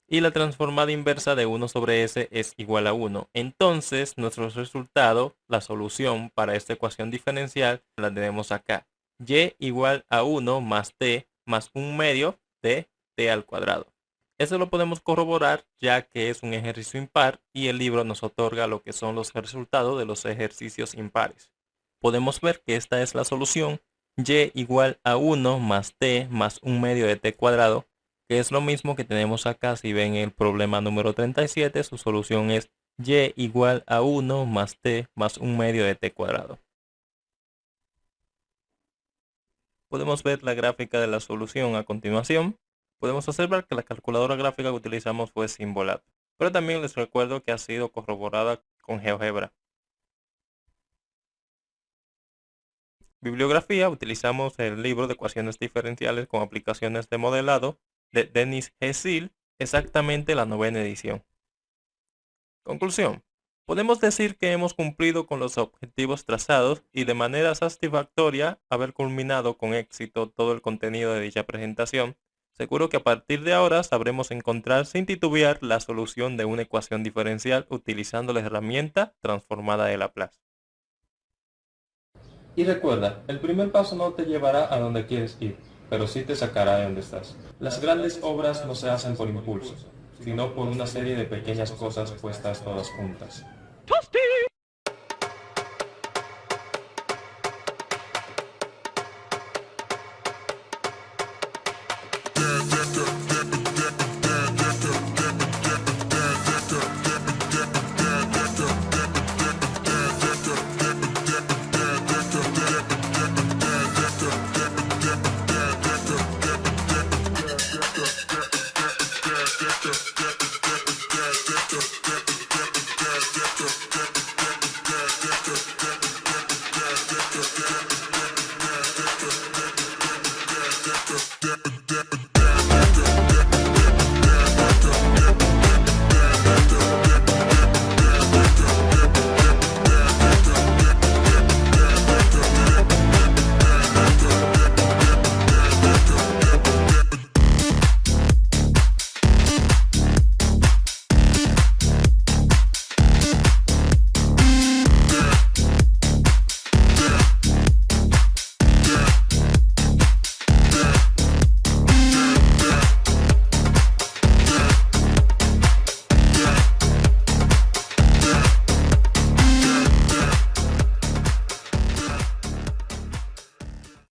de 1 sobre s es igual a 1. Entonces, nuestro resultado, la solución para esta ecuación diferencial, la tenemos acá. Y igual a 1 más t más 1 medio de t al cuadrado. Eso lo podemos corroborar ya que es un ejercicio impar y el libro nos otorga lo que son los resultados de los ejercicios impares. Podemos ver que esta es la solución. Y igual a 1 más t más 1 medio de t cuadrado, que es lo mismo que tenemos acá. Si ven el problema número 37, su solución es y igual a 1 más t más 1 medio de t cuadrado. Podemos ver la gráfica de la solución a continuación. Podemos observar que la calculadora gráfica que utilizamos fue Symbolab, pero también les recuerdo que ha sido corroborada con GeoGebra. Bibliografía, utilizamos el libro de ecuaciones diferenciales con aplicaciones de modelado de Denis G. Sil, exactamente la 9ª edición. Conclusión. Podemos decir que hemos cumplido con los objetivos trazados y de manera satisfactoria haber culminado con éxito todo el contenido de dicha presentación. Seguro que a partir de ahora sabremos encontrar sin titubear la solución de una ecuación diferencial utilizando la herramienta transformada de Laplace. Y recuerda, el primer paso no te llevará a donde quieres ir, pero sí te sacará de donde estás. Las grandes obras no se hacen por impulso, sino por una serie de pequeñas cosas puestas todas juntas.